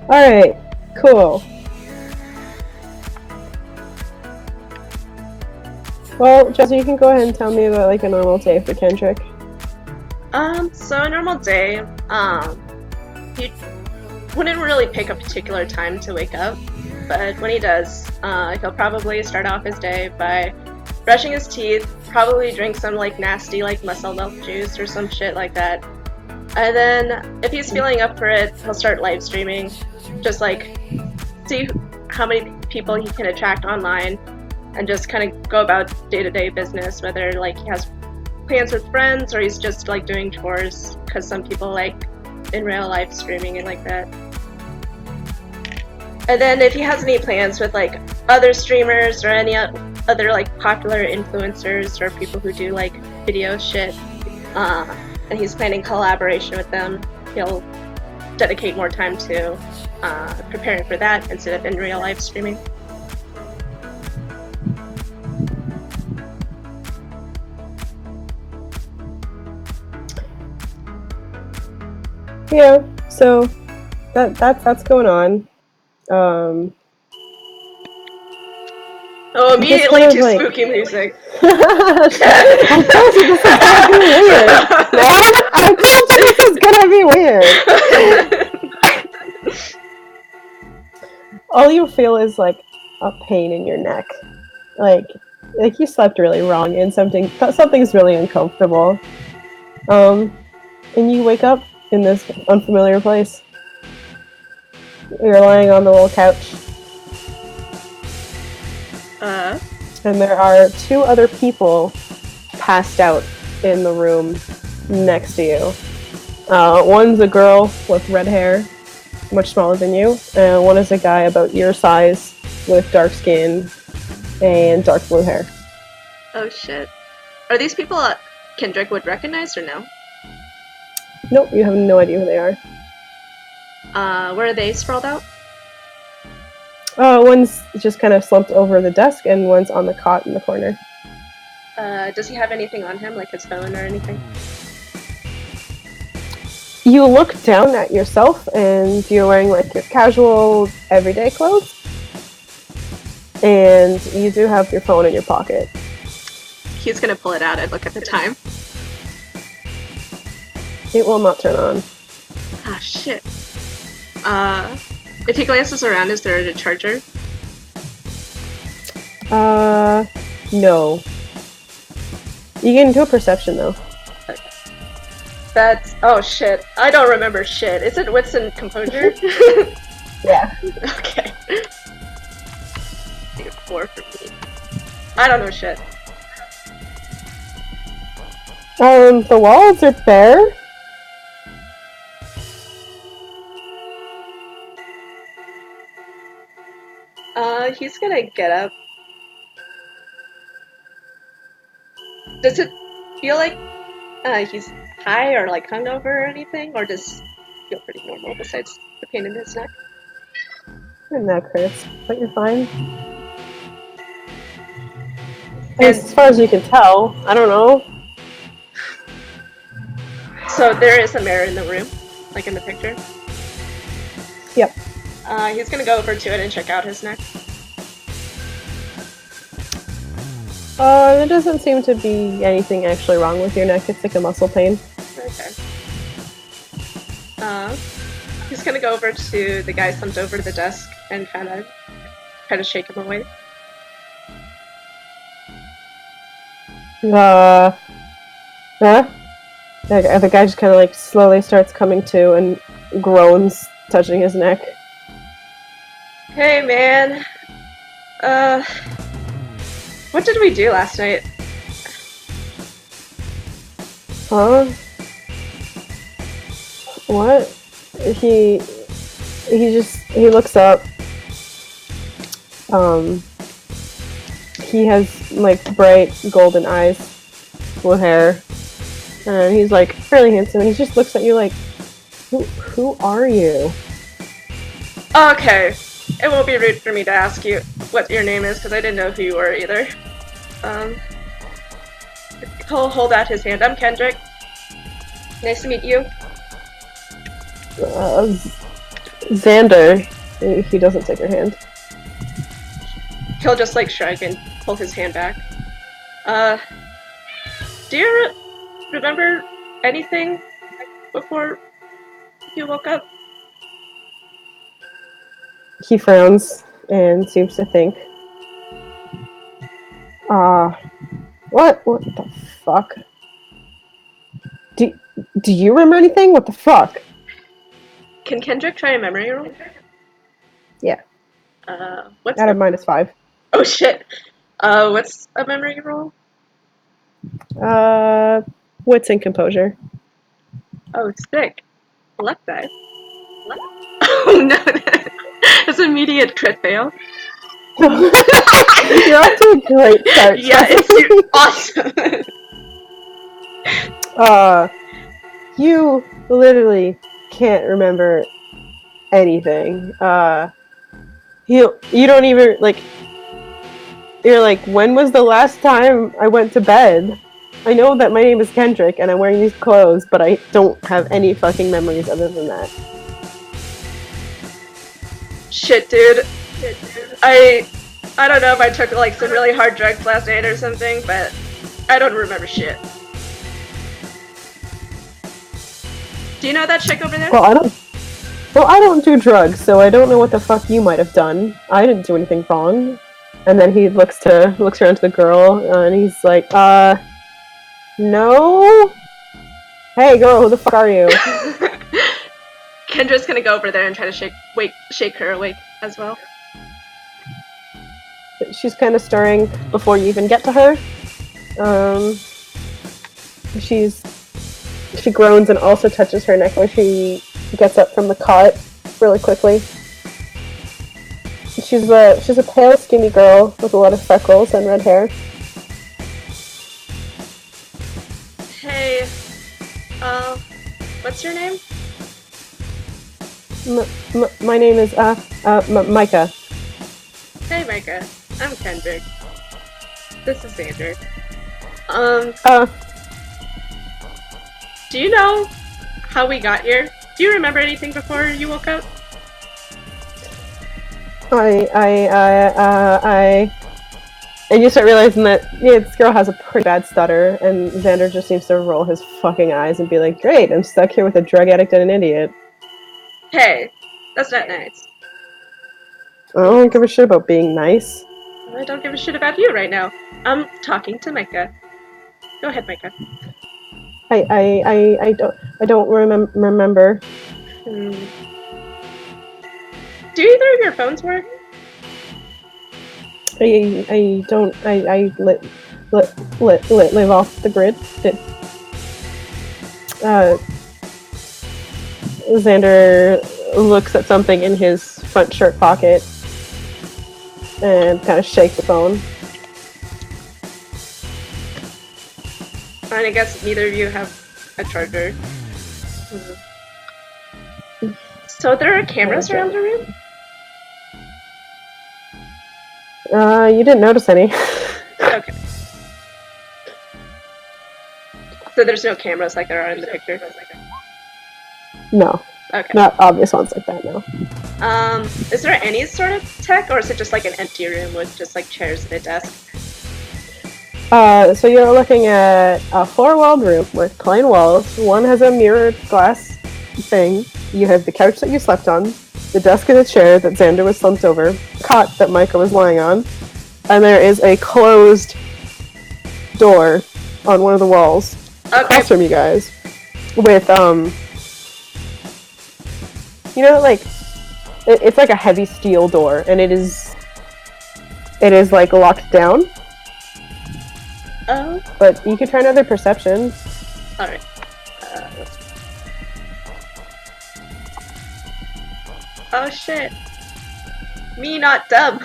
Alright, cool. Well, Jesse, you can go ahead and tell me about like a normal day for Kendrick. So a normal day, he wouldn't really pick a particular time to wake up, but when he does, he'll probably start off his day by brushing his teeth, probably drink some like nasty like muscle milk juice or some shit like that. And then if he's feeling up for it, he'll start live streaming, just like see how many people he can attract online and just kind of go about day-to-day business, whether like he has plans with friends or he's just like doing chores, because some people like in real life streaming and like that. And then if he has any plans with like other streamers or any other like popular influencers or people who do like video shit, and he's planning collaboration with them, he'll dedicate more time to preparing for that instead of in real life streaming. Yeah, so that's going on. Oh, Just immediately kind of to like spooky music. I told you this is gonna be weird. Man, I told you this is gonna be weird. All you feel is like a pain in your neck, like you slept really wrong and something's really uncomfortable. And you wake up in this unfamiliar place. You're lying on the little couch. And there are two other people passed out in the room next to you. One's a girl with red hair, much smaller than you, and one is a guy about your size with dark skin and dark blue hair. Oh shit. Are these people Kendrick would recognize or no? Nope, you have no idea who they are. Where are they sprawled out? One's just kind of slumped over the desk, and one's on the cot in the corner. Does he have anything on him, like his phone or anything? You look down at yourself, and you're wearing like your casual, everyday clothes. And you do have your phone in your pocket. He's gonna pull it out and look at the time. It will not turn on. Ah, shit. If he glances around, is there a charger? No. You can do a perception, though. Okay. That's... oh, shit. I don't remember shit. Is it wits and composure? Yeah. Okay. Take a 4 for me. I don't know shit. The walls are bare. He's gonna get up. Does it feel like he's high or like hungover or anything, or does it feel pretty normal besides the pain in his neck? Your neck hurts, but you're fine. As far as you can tell, I don't know. So there is a mirror in the room, like in the picture? Yep. He's gonna go over to it and check out his neck. There doesn't seem to be anything actually wrong with your neck. It's like a muscle pain. Okay. He's gonna go over to the guy slumped over the desk and kind of try to shake him away. Huh? The guy just kind of like slowly starts coming to and groans, touching his neck. Hey, man. What did we do last night? Huh? What? He looks up. He has like bright golden eyes with hair. And he's like fairly handsome, and he just looks at you like, who are you? Okay. It won't be rude for me to ask you what your name is, because I didn't know who you were either. He'll hold out his hand. I'm Kendrick. Nice to meet you. Xander, he doesn't take your hand. He'll just like shrug and pull his hand back. Uh, do you remember anything before you woke up? He frowns and seems to think. What? What the fuck? Do you remember anything? What the fuck? Can Kendrick try a memory roll? Yeah, What's out of the... -5. Oh shit. What's a memory roll? Wits and composure. Oh, sick. Luck die. Oh no, that's an immediate crit fail. You're off to a great start. Yeah, it's awesome. You literally can't remember anything. You don't even like. You're like, when was the last time I went to bed? I know that my name is Kendrick and I'm wearing these clothes, but I don't have any fucking memories other than that. Shit, dude. I don't know if I took like some really hard drugs last night or something, but I don't remember shit. Do you know that chick over there? Well, I don't do drugs, so I don't know what the fuck you might have done. I didn't do anything wrong. And then he looks around to the girl, and he's like, no? Hey, girl, who the fuck are you? Kendra's gonna go over there and try to shake her awake as well. She's kind of stirring before you even get to her. She groans and also touches her neck when she gets up from the cot really quickly. She's a pale, skinny girl with a lot of freckles and red hair. Hey, what's your name? My name is Micah. Hey, Micah. I'm Kendrick. This is Xander. Do you know how we got here? Do you remember anything before you woke up? And you start realizing that this girl has a pretty bad stutter, and Xander just seems to roll his fucking eyes and be like, "Great, I'm stuck here with a drug addict and an idiot." Hey, that's not nice. I don't give a shit about being nice. I don't give a shit about you right now. I'm talking to Micah. Go ahead, Micah. I don't remember. Do either of your phones work? I don't. I live off the grid. Xander looks at something in his front shirt pocket and kind of shakes the phone. And I guess neither of you have a charger. So there are cameras around the room? You didn't notice any. Okay. So there's no cameras like there are in the picture? No. Okay. Not obvious ones like that, no. Is there any sort of tech, or is it just like an empty room with just like chairs and a desk? So you're looking at a four-walled room with plain walls. One has a mirrored glass thing. You have the couch that you slept on, the desk and a chair that Xander was slumped over, cot that Micah was lying on, and there is a closed door on one of the walls across from you guys with, you know, like, it's like a heavy steel door, and it is like locked down. Oh. But you could try another perception. Alright. Oh shit. Me not dumb.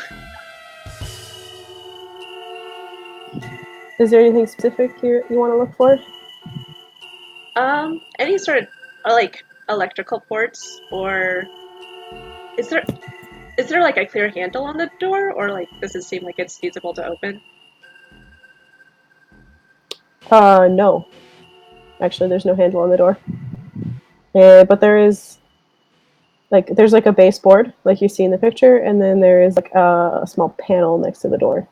Is there anything specific you want to look for? Any sort of like electrical ports, or is there like a clear handle on the door, or like does it seem like it's feasible to open? No. Actually, there's no handle on the door. But there is Like there's like a baseboard, like you see in the picture, and then there is like a small panel next to the door.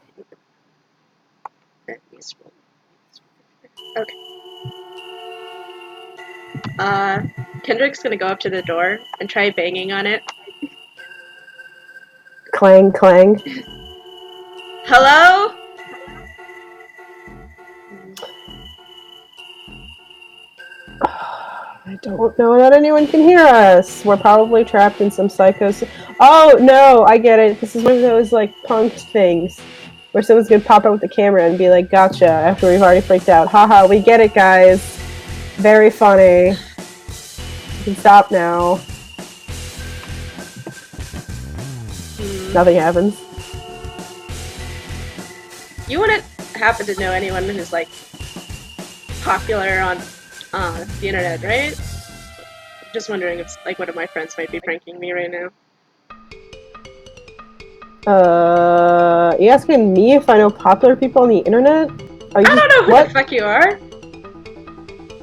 Okay. Kendrick's gonna go up to the door and try banging on it. Clang, clang. Hello? I don't know that anyone can hear us. We're probably trapped in some psychos. Oh no, I get it. This is one of those like punked things where someone's gonna pop out with the camera and be like, "Gotcha!" After we've already freaked out. Haha, we get it, guys. Very funny. You can stop now. Nothing happens. You wouldn't happen to know anyone who's like popular on the internet, right? Just wondering if like one of my friends might be pranking me right now. You asking me if I know popular people on the internet? I don't know who the fuck you are.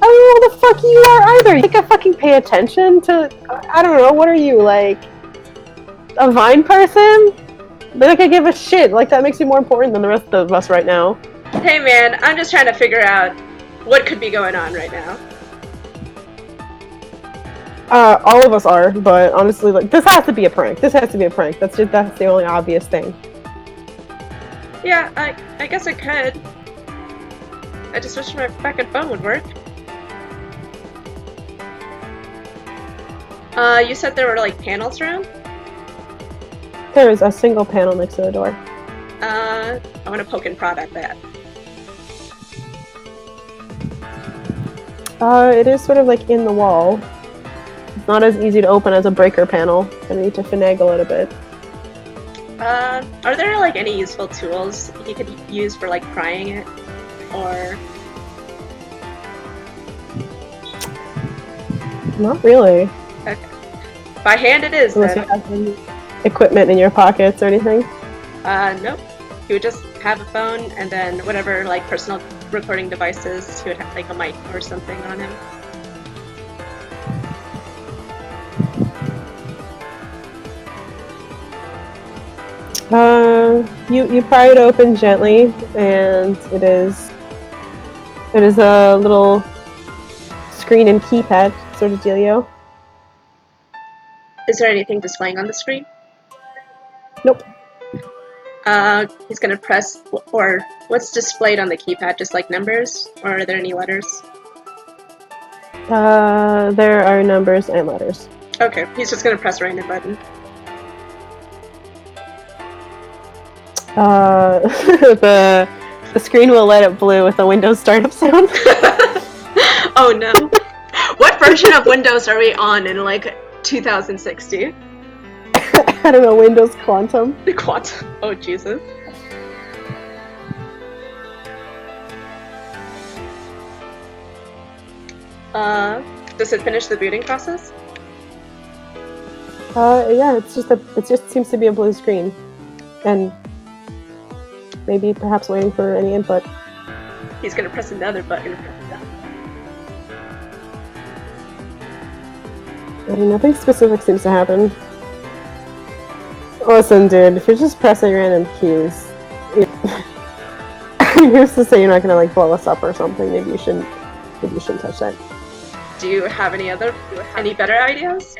I don't know who the fuck you are either. You think I fucking pay attention to? I don't know. What are you, like a Vine person? Like I give a shit. Like that makes you more important than the rest of us right now. Hey man, I'm just trying to figure out what could be going on right now. All of us are, but honestly, like this has to be a prank. This has to be a prank. That's the only obvious thing. Yeah, I guess I could. I just wish my fucking phone would work. You said there were like panels around? There is a single panel next to the door. I want to poke and prod at that. It is sort of like in the wall. It's not as easy to open as a breaker panel. I need to finagle it a bit. Are there like any useful tools he could use for like prying it? Or... Not really. Okay. By hand it is, Unless then. you have any equipment in your pockets or anything. Nope. He would just have a phone and then whatever like personal recording devices, he would have like a mic or something on him. You pry it open gently, and it is a little screen and keypad sort of dealio. Is there anything displaying on the screen? Nope. He's gonna press, or what's displayed on the keypad? Just like numbers, or are there any letters? There are numbers and letters. Okay, he's just gonna press a random button. The screen will light up blue with a Windows startup sound. Oh no. What version of Windows are we on in like 2060? I don't know, Windows Quantum. Quantum. Oh Jesus. Does it finish the booting process? Yeah, it just seems to be a blue screen. And maybe perhaps waiting for any input. He's gonna press another button. I mean, nothing specific seems to happen. Listen, dude, if you're just pressing random keys, who's to say you're not gonna like blow us up or something? Maybe you shouldn't touch that. Do you have any better ideas?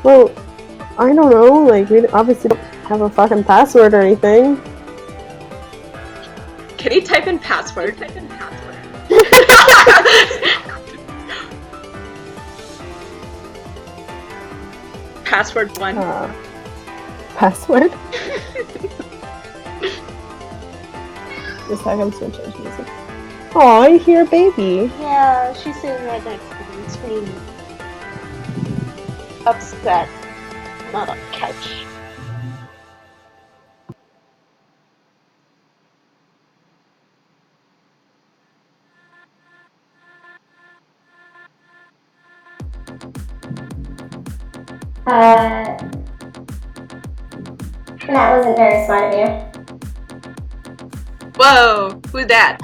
Well, I don't know. Like, we obviously don't have a fucking password or anything. Can you type in password? Password 1. Password? Just a second, I'm switching to music. Aw, you hear a baby. Yeah, she's sitting right next to me, screaming. Upset. Not on couch. That wasn't very smart of you. Whoa! Who's that?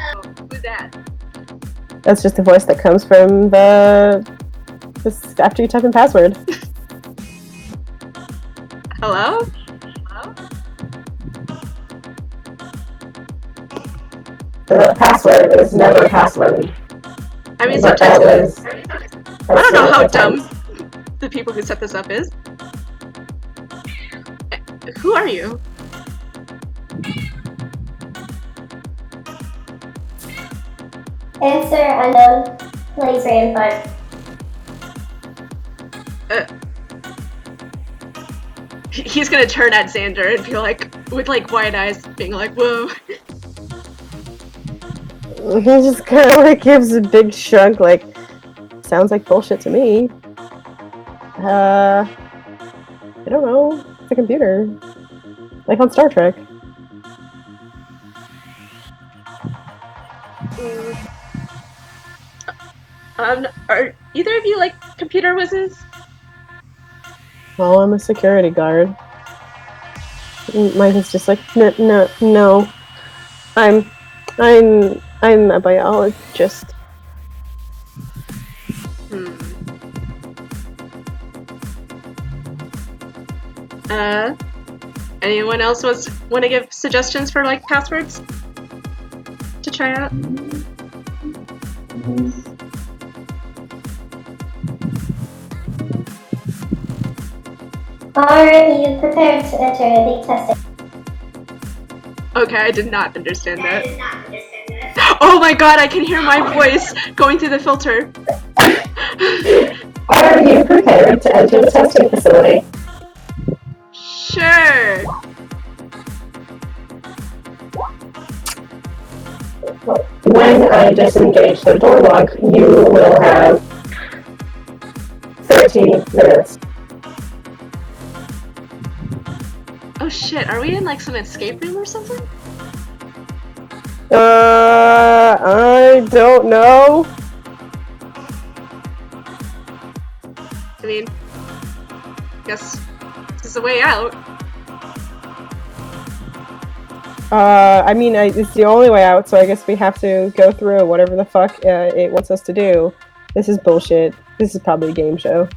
That's just the voice that comes from just after you type in password. Hello? The password is never a password. I mean, But that sometimes was. I don't know how dumb the people who set this up is. Who are you? Answer unknown. Please re-input. He's gonna turn at Xander and be like, with like wide eyes, being like, whoa. He just kind of like gives a big shrug, like, sounds like bullshit to me. I don't know. It's a computer. Like on Star Trek. Are either of you like computer whizzes? Well, I'm a security guard. Mike is just like, no. I'm a biologist. Anyone else want to give suggestions for like passwords to try out? Are you prepared to enter the testing? Okay, I did not understand that. Oh my god, I can hear my voice going through the filter. Are you prepared to enter the testing facility? Sure. When I disengage the door lock, you will have 13 minutes. Oh shit, are we in like some escape room or something? I don't know. I mean, guess this is the way out. I mean, it's the only way out, so I guess we have to go through whatever the fuck it wants us to do. This is bullshit. This is probably a game show.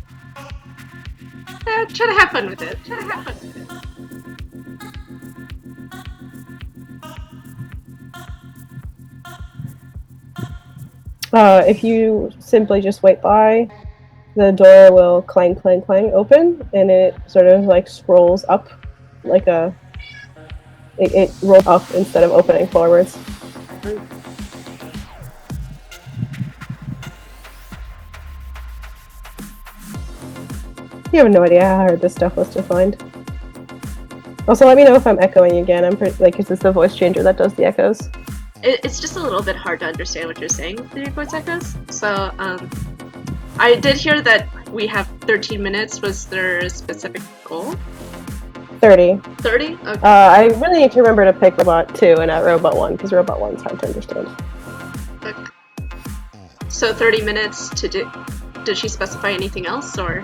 Try to have fun with it. If you simply just wait by, the door will clang, clang, clang open, and it sort of like scrolls up like a... It rolls up instead of opening forwards. You have no idea how hard this stuff was to find. Also, let me know if I'm echoing again. I'm pretty, like, is this the voice changer that does the echoes? It's just a little bit hard to understand what you're saying through your voice echoes. So, I did hear that we have 13 minutes. Was there a specific goal? 30. 30? Okay. I really need to remember to pick Robot 2 and not Robot 1, because Robot 1's hard to understand. Okay. So 30 minutes to do... Did she specify anything else, or...?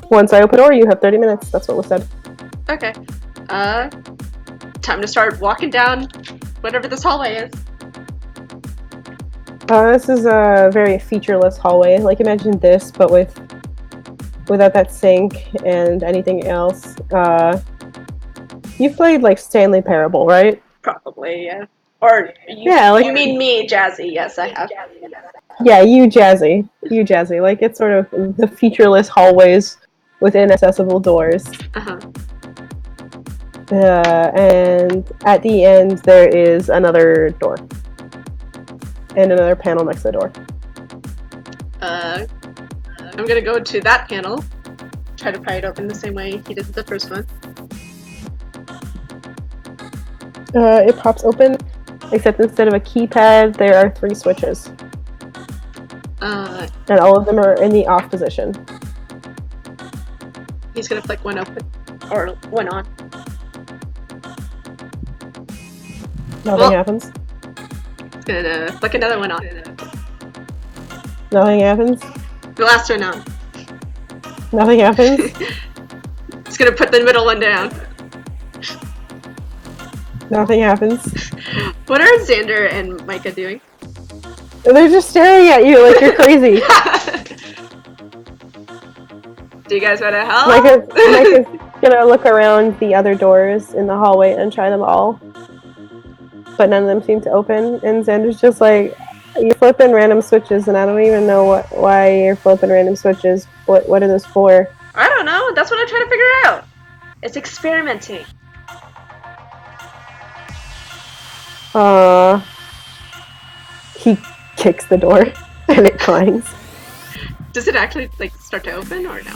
Once I open door, you have 30 minutes. That's what was said. Okay. Time to start walking down whatever this hallway is. This is a very featureless hallway. Like, imagine this, but without that sink and anything else. You've played, like, Stanley Parable, right? Probably, yeah. Or, you mean me, Jazzy. Yes, I have. Yeah, you Jazzy. Like, it's sort of the featureless hallways with inaccessible doors. Uh-huh. And at the end, there is another door. And another panel next to the door. I'm gonna go to that panel. Try to pry it open the same way he did with the first one. It pops open, except instead of a keypad, there are 3 switches. And all of them are in the off position. He's gonna flick one open. Or one on. Nothing happens. He's gonna flick another one on. Nothing happens. The last one on. Nothing happens. He's gonna put the middle one down. Nothing happens. What are Xander and Micah doing? They're just staring at you like you're crazy. Do you guys want to help? Micah's gonna look around the other doors in the hallway and try them all. But none of them seem to open, and Xander's just like, you're flipping random switches, and I don't even know why you're flipping random switches. What are those for? I don't know. That's what I'm trying to figure out. It's experimenting. He kicks the door, and it clangs. Does it actually like start to open or no?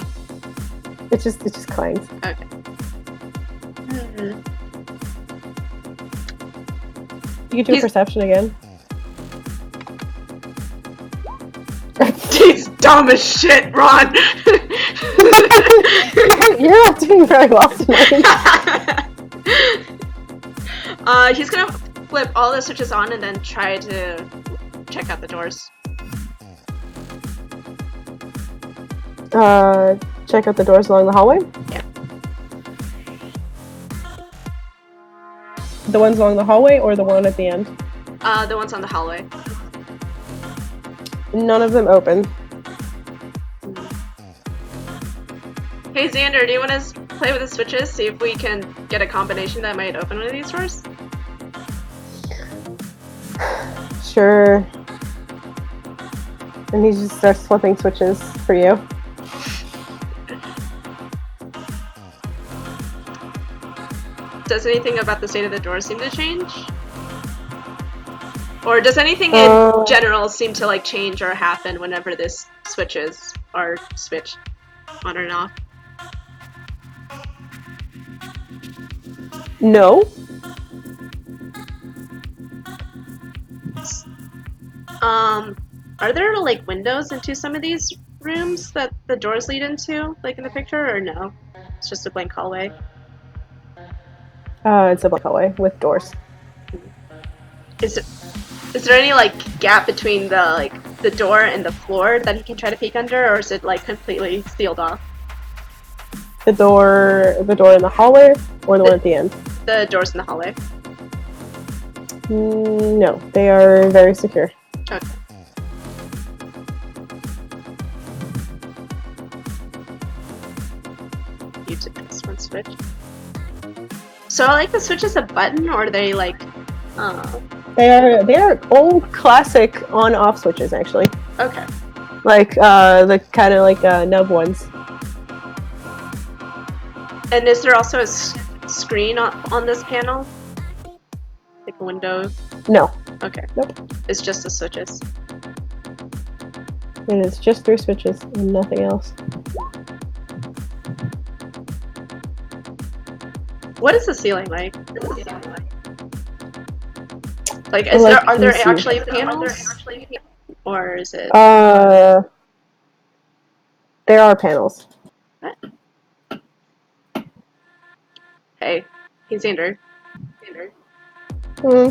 It just clangs. Okay. You can do perception again. He's dumb as shit, Ron. You're not doing very well tonight. He's gonna flip all the switches on and then try to check out the doors. Check out the doors along the hallway? Yeah. The ones along the hallway or the one at the end? The ones on the hallway. None of them open. Hey Xander, do you want to play with the switches? See if we can get a combination that might open one of these doors? Sure. And he just starts flipping switches for you. Does anything about the state of the door seem to change? Or does anything in general seem to like change or happen whenever this switches are switched on and off? No. Are there like windows into some of these rooms that the doors lead into, like in the picture, or no? It's just a blank hallway. It's a black hallway with doors. Is there any like gap between the door and the floor that he can try to peek under, or is it like completely sealed off? The door in the hallway or the one at the end? The doors in the hallway. No, they are very secure. Okay. You took this one switch. So, like, the switch is a button, or are they like? They are old classic on-off switches, actually. Okay. Like the kind of like nub ones. And is there also a screen on this panel? Like a window? No. Okay. Nope. It's just the switches. It is just 3 switches and nothing else. What is the ceiling like? Like, are there actually panels? Or is it? There are panels. Hey, Xander. Hmm.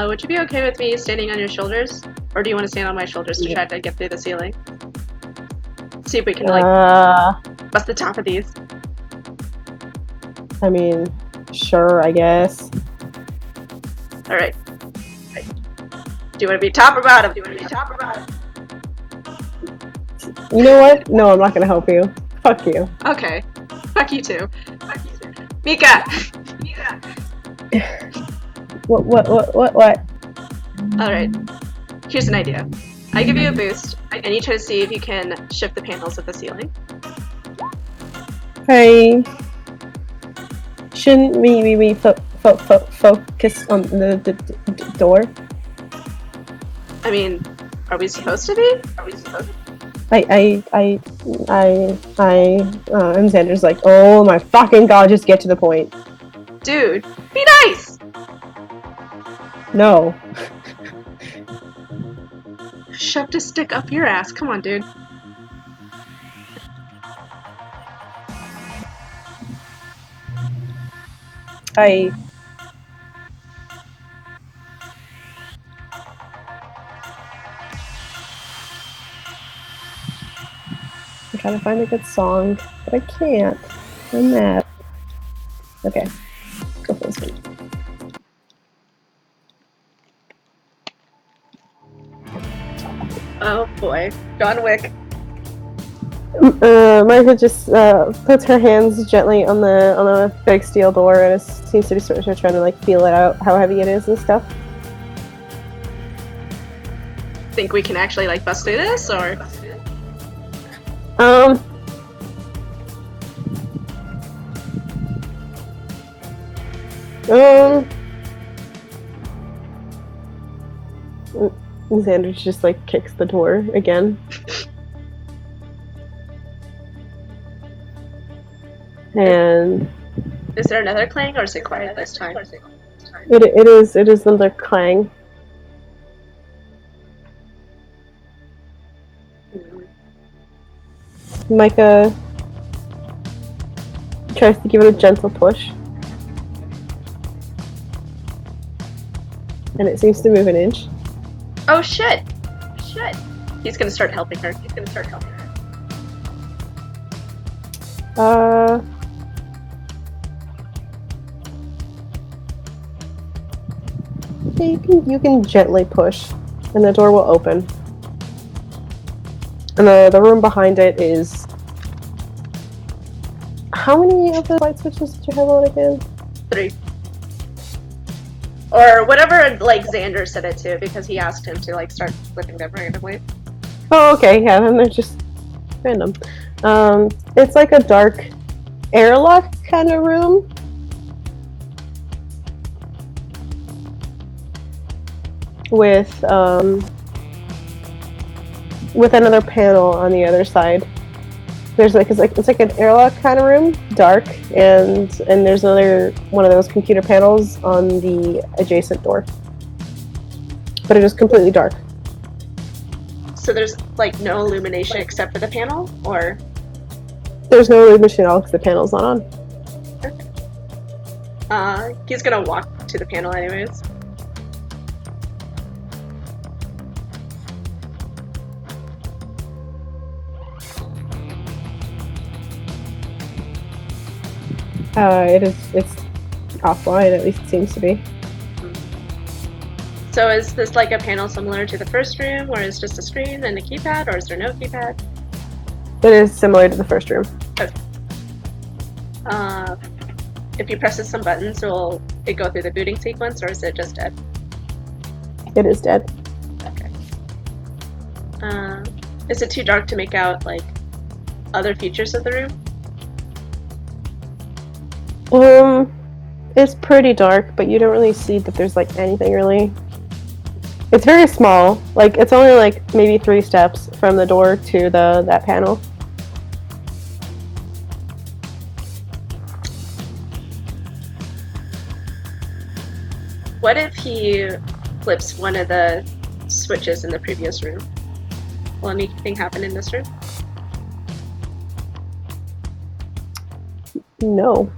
Would you be okay with me standing on your shoulders? Or do you want to stand on my shoulders to try to get through the ceiling? See if we can, like, bust the top of these. I mean, sure, I guess. Alright. Do you want to be top or bottom? You know what? No, I'm not gonna help you. Fuck you. Okay. Fuck you too. Mika! What? Alright. Here's an idea. I give you a boost, and you try to see if you can shift the panels of the ceiling. Hey. Shouldn't we focus on the door? I mean, are we supposed to be? And Xander's like, oh my fucking god, just get to the point. Dude, be nice! No. Shoved a stick up your ass. Come on, dude. I'm trying to find a good song, but I can't. I'm mad. Okay. Go for this one. Oh boy. John Wick. Martha just puts her hands gently on the big steel door and seems to be sort of trying to like feel it out, how heavy it is and stuff. Think we can actually like bust through this, or Um. Xander just like kicks the door again. And is there another clang, or is it quiet this time? it is another clang. Micah tries to give it a gentle push. And it seems to move an inch. Oh shit! Shit! He's gonna start helping her. You can gently push, and the door will open. And the room behind it is... How many of the light switches did you have on again? 3. Or whatever, like, Xander set it to, because he asked him to, like, start flipping them randomly. Oh, okay, yeah, then they're just random. It's like a dark airlock kind of room. With another panel on the other side. There's like it's like an airlock kind of room, dark, and there's another one of those computer panels on the adjacent door. But it is completely dark. So there's like no illumination except for the panel, or there's no illumination at all because the panel's not on. He's gonna walk to the panel anyways. It's offline, at least it seems to be. So is this like a panel similar to the first room, or is just a screen and a keypad, or is there no keypad? It is similar to the first room. Okay. If you press some buttons, will it go through the booting sequence, or is it just dead? It is dead. Okay. Is it too dark to make out like other features of the room? It's pretty dark, but you don't really see that there's like anything really. It's very small. Like it's only like maybe 3 steps from the door to that panel. What if he flips one of the switches in the previous room? Will anything happen in this room? No.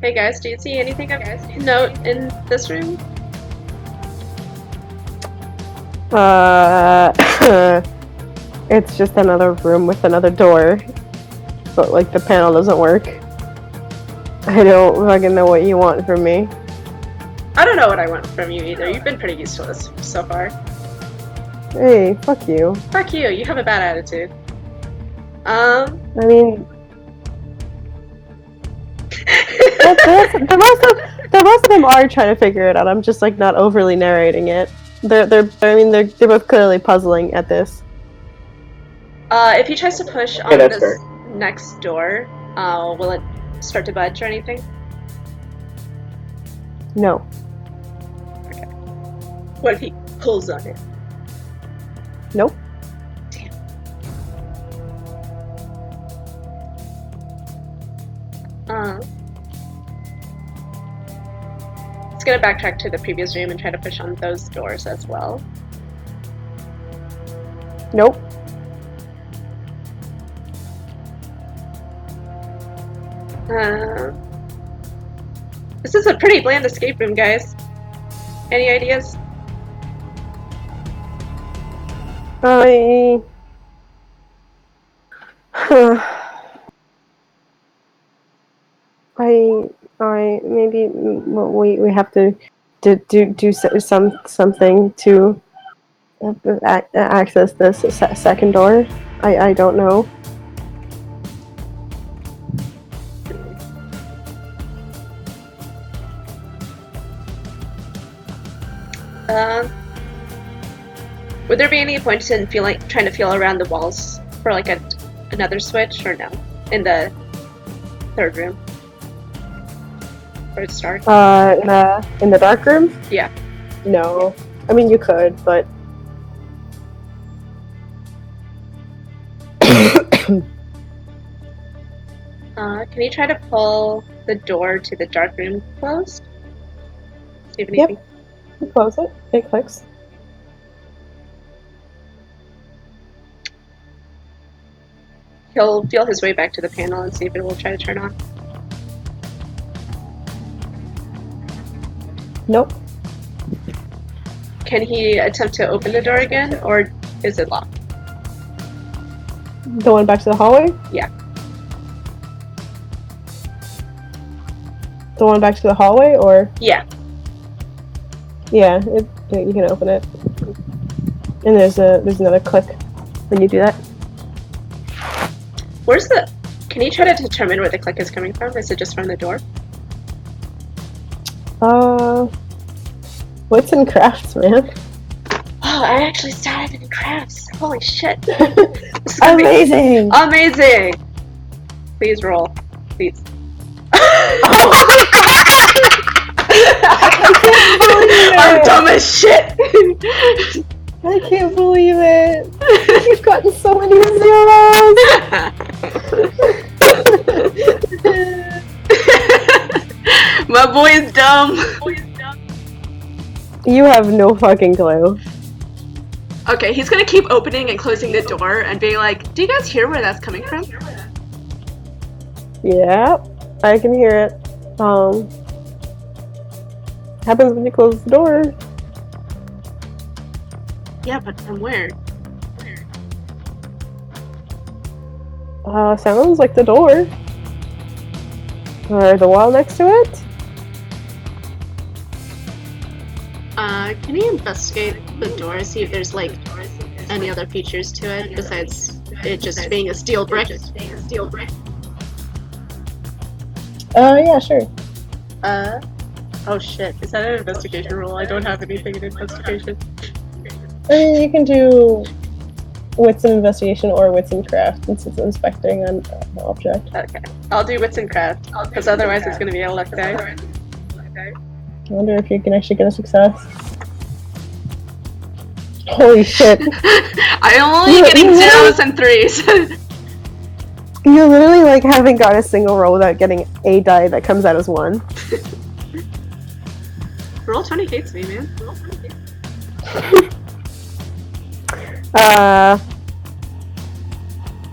Hey guys, do you see anything of note in this room? It's just another room with another door. But like the panel doesn't work. I don't fucking know what you want from me. I don't know what I want from you either. You've been pretty useless so far. Hey, fuck you. Fuck you, you have a bad attitude. I mean... the most of them are trying to figure it out. I'm just like not overly narrating it. They're both clearly puzzling at this. If he tries to push on this next door, will it start to budge or anything? No. Okay. What if he pulls on it? Nope. Damn. It's gonna backtrack to the previous room and try to push on those doors as well. Nope. This is a pretty bland escape room, guys. Any ideas? I maybe we have to something to access this second door. I don't know. Would there be any point in trying to feel around the walls for like another switch, or no? In the third room, where it's dark. In the dark room? Yeah. No, I mean you could, but. Can you try to pull the door to the dark room closed? See if anything. Yep. Close it. It clicks. He'll feel his way back to the panel and see if it will try to turn on. Nope. Can he attempt to open the door again, or is it locked? The one back to the hallway? Yeah. The one back to the hallway, or? Yeah. Yeah, you can open it. And there's another click when you do that. Where's the... Can you try to determine where the click is coming from? Is it just from the door? What's in crafts, man? Oh, I actually started in crafts. Holy shit. This is Amazing! Amazing! Please roll. Please. I'm dumb as shit! I can't believe it! You've gotten so many zeros! My boy is dumb! You have no fucking clue. Okay, he's gonna keep opening and closing the door and being like, do you guys hear where that's coming from? Yeah, I can hear it. Happens when you close the door. Yeah, but from where? Sounds like the door. Or the wall next to it? Can you investigate the door, see if there's like any other features to it besides it just being a steel brick? Yeah, sure. Oh shit, is that an investigation roll? I don't have anything in investigation. I mean, you can do wits and investigation or wits and craft since it's inspecting an object. Okay, I'll do wits and craft, because otherwise it's gonna be a luck die. I wonder if you can actually get a success. Holy shit. I'm only getting zeros and threes. You literally like haven't got a single roll without getting a die that comes out as 1. Roll 20 hates me, man. Roll 20 hates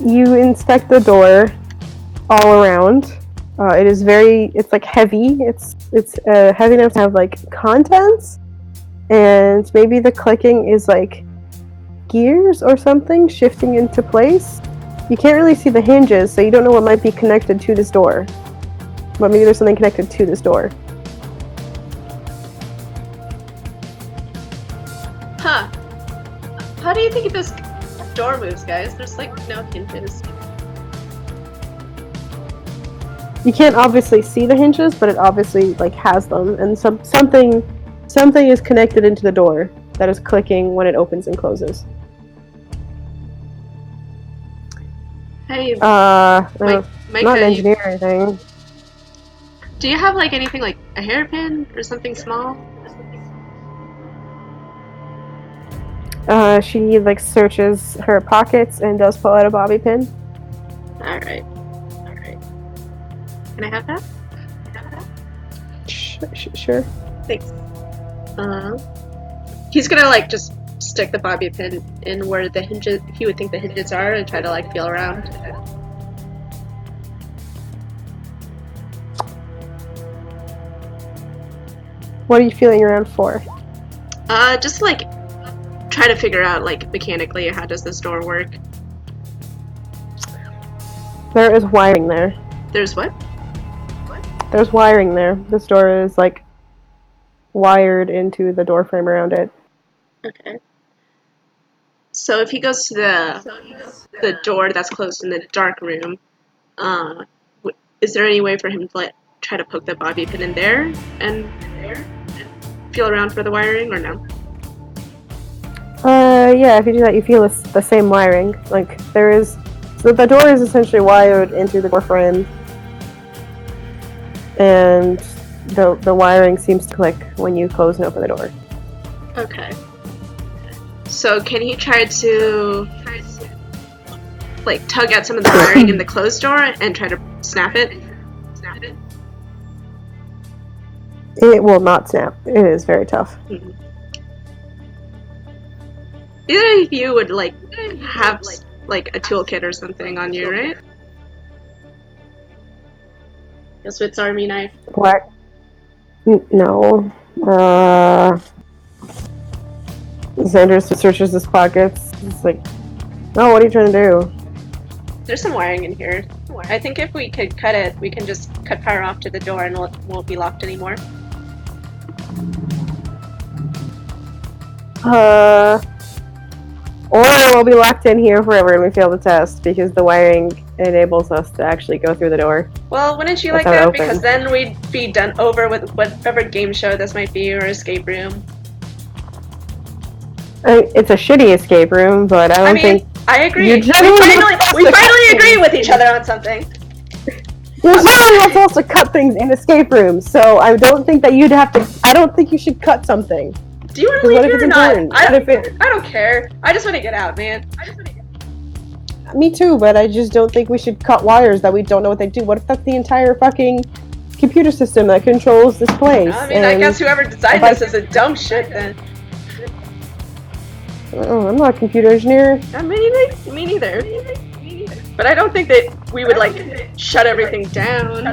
me. You inspect the door all around. It's like heavy. It's heavy enough to have like contents, and maybe the clicking is like gears or something shifting into place. You can't really see the hinges, so you don't know what might be connected to this door. But maybe there's something connected to this door. Huh. How do you think this door moves, guys? There's like no hinges. You can't obviously see the hinges, but it obviously like has them, and something is connected into the door that is clicking when it opens and closes. Hey, Not Micah, an engineer or anything. do you have like anything like a hairpin or something small? She like searches her pockets and does pull out a bobby pin. Alright. Can I have that? Sure. Thanks. He's gonna like just stick the bobby pin in where the hinges, he would think the hinges are, and try to like feel around. What are you feeling around for? Just like try to figure out like mechanically how does this door work. There is wiring there. There's what? There's wiring there. This door is like wired into the door frame around it. Okay. So if he goes to the door that's closed in the dark room, is there any way for him to like try to poke the bobby pin in there and feel around for the wiring, or no? Yeah, if you do that, you feel the same wiring. Like, there is... So the door is essentially wired into the door frame, and the wiring seems to click when you close and open the door. Okay. So can he try to like tug at some of the wiring in the closed door and try to snap it? It will not snap. It is very tough. Mm-hmm. Either of you would like have like a toolkit or something on you, right? A Swiss Army knife. What? No. Xander searches his pockets. He's like, "Oh, what are you trying to do?" There's some wiring in here. I think if we could cut it, we can just cut power off to the door and it won't be locked anymore. Or we'll be locked in here forever and we fail the test because the wiring enables us to actually go through the door. Well, wouldn't you like That's how it that? opens. Because then we'd be done over with whatever game show this might be or escape room. It's a shitty escape room, but I don't think... I agree. You're We generally finally agree with each other on something. You're generally not supposed to cut things in escape rooms, so I don't think that you'd have to... I don't think you should cut something. Do you want to What leave if here or it's not? important? What if it... I don't care. I just want to get out, man. Me too, but I just don't think we should cut wires that we don't know what they do. What if that's the entire fucking computer system that controls this place? I mean, I guess whoever designed this is a dumb shit then. Oh, I'm not a computer engineer. Me neither. But I don't think that we would like shut everything down.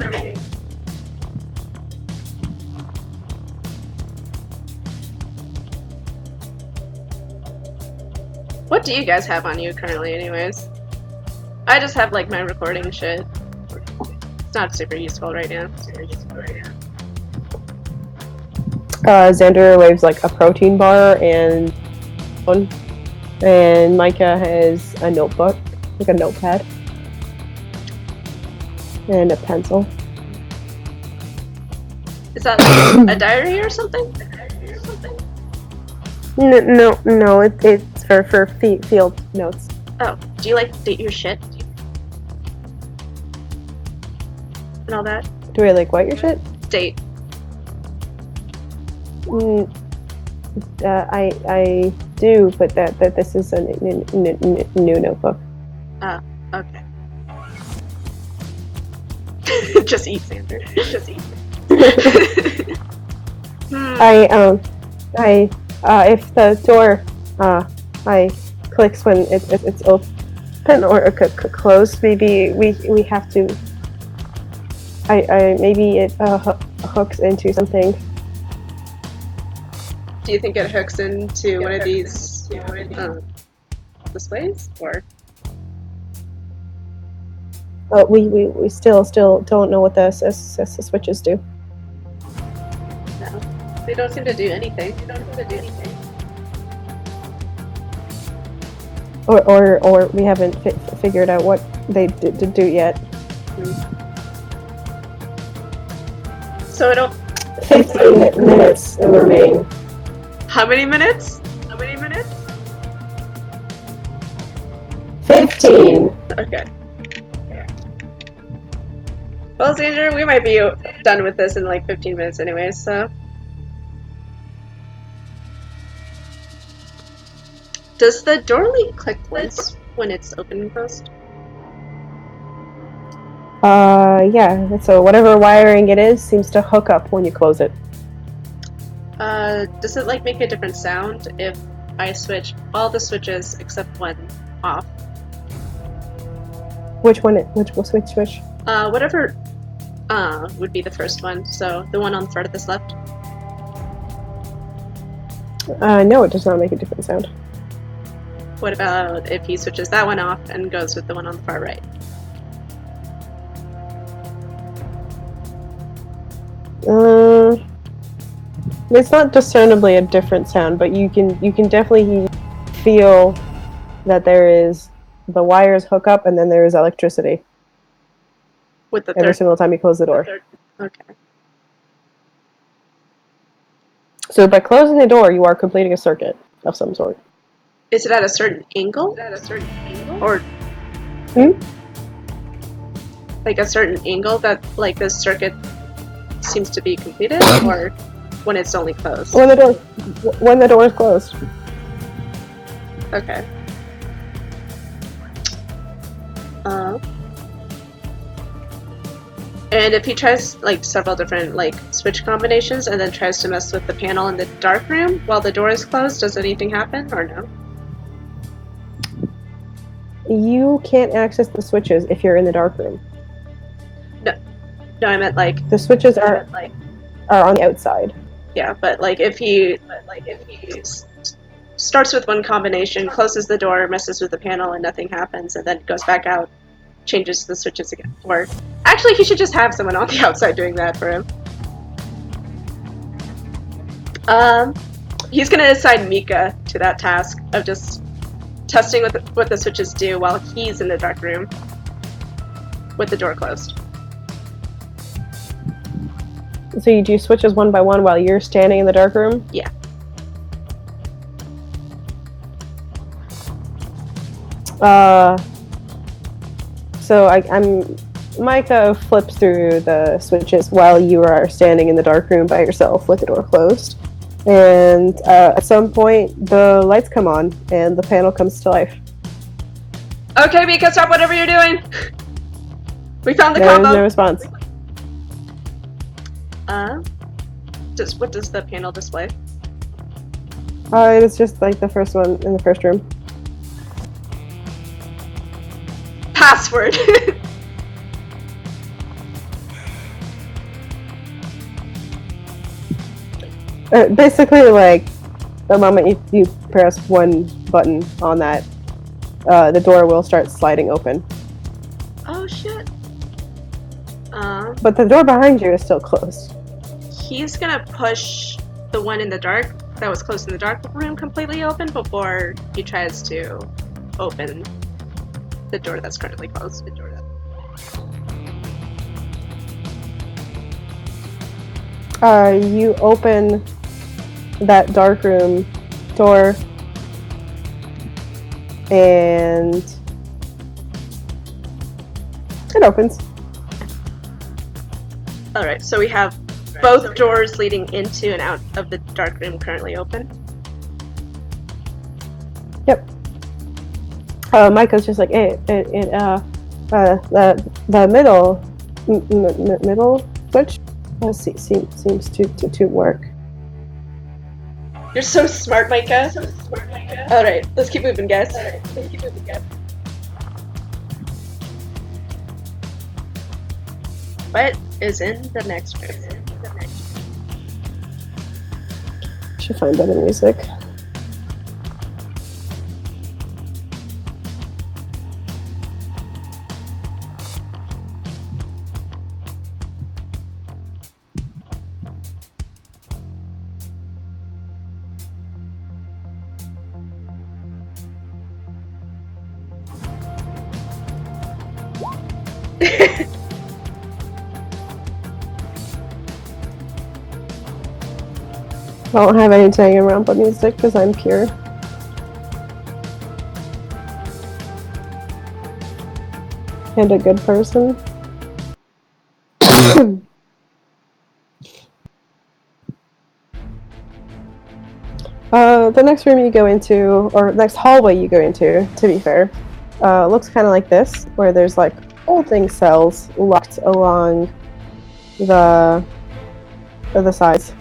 What do you guys have on you currently, anyways? I just have like my recording shit. It's not super useful right now. Xander waves like a protein bar and Micah has a notebook, like a notepad, and a pencil. Is that like a diary or something? No, it's for field notes. Oh, do you like date your shit? And all that? Do I like what your shit? Date. I do, but that this is a new notebook. Oh, okay. Just eat, Xander. Just eat. If the door clicks when it's open or closed, maybe we have to. Maybe it hooks into something. Do you think it hooks into one of these displays, or? We still don't know what the switches do. No, they don't seem to do anything. Or we haven't figured out what they did do yet. So it'll. 15 minutes remain. How many minutes? 15. Okay. Well, Xander, we might be done with this in like 15 minutes anyway, so. Does the door lead click once when it's open and closed? Yeah, so whatever wiring it is seems to hook up when you close it. Does it like make a different sound if I switch all the switches except one off? Which one? Which switch? Whatever would be the first one, so the one on the farthest left. No, it does not make a different sound. What about if he switches that one off and goes with the one on the far right? It's not discernibly a different sound, but you can definitely feel that there is the wires hook up and then there is electricity With the every third. single time you close the door. Okay. So by closing the door, you are completing a circuit of some sort. Is it at a certain angle? Or like a certain angle that like this circuit seems to be completed, or when it's only closed? When the door is closed. Okay. And if he tries like several different like switch combinations and then tries to mess with the panel in the dark room while the door is closed, does anything happen or no? You can't access the switches if you're in the dark room. No, I meant like The switches are on the outside. yeah, but like if he starts with one combination, closes the door, messes with the panel, and nothing happens, and then goes back out, changes the switches again. Or actually, he should just have someone on the outside doing that for him. He's gonna assign Mika to that task of just testing what the switches do while he's in the dark room with the door closed. So you do switches one by one while you're standing in the dark room? Yeah. So I'm Micah flips through the switches while you are standing in the dark room by yourself with the door closed. And at some point, the lights come on and the panel comes to life. Okay, Mika, stop whatever you're doing! We found the There is combo! no response. What does the panel display? It is just like the first one in the first room. Password! Basically, like, the moment you press one button on that, the door will start sliding open. Oh shit. But the door behind you is still closed. He's gonna push the one in the dark that was close in the dark room completely open before he tries to open the door that's currently closed. You open that dark room door and it opens. Alright, so we have both doors leading into and out of the dark room currently open. Yep. Micah's just like the middle switch seems to work. You're so smart, Micah. Alright, let's keep moving, guys. What is in the next room? Should find better music. I don't have anything around but music because I'm pure. And a good person. The next room you go into, or next hallway you go into, to be fair, looks kind of like this, where there's like holding cells locked along the sides.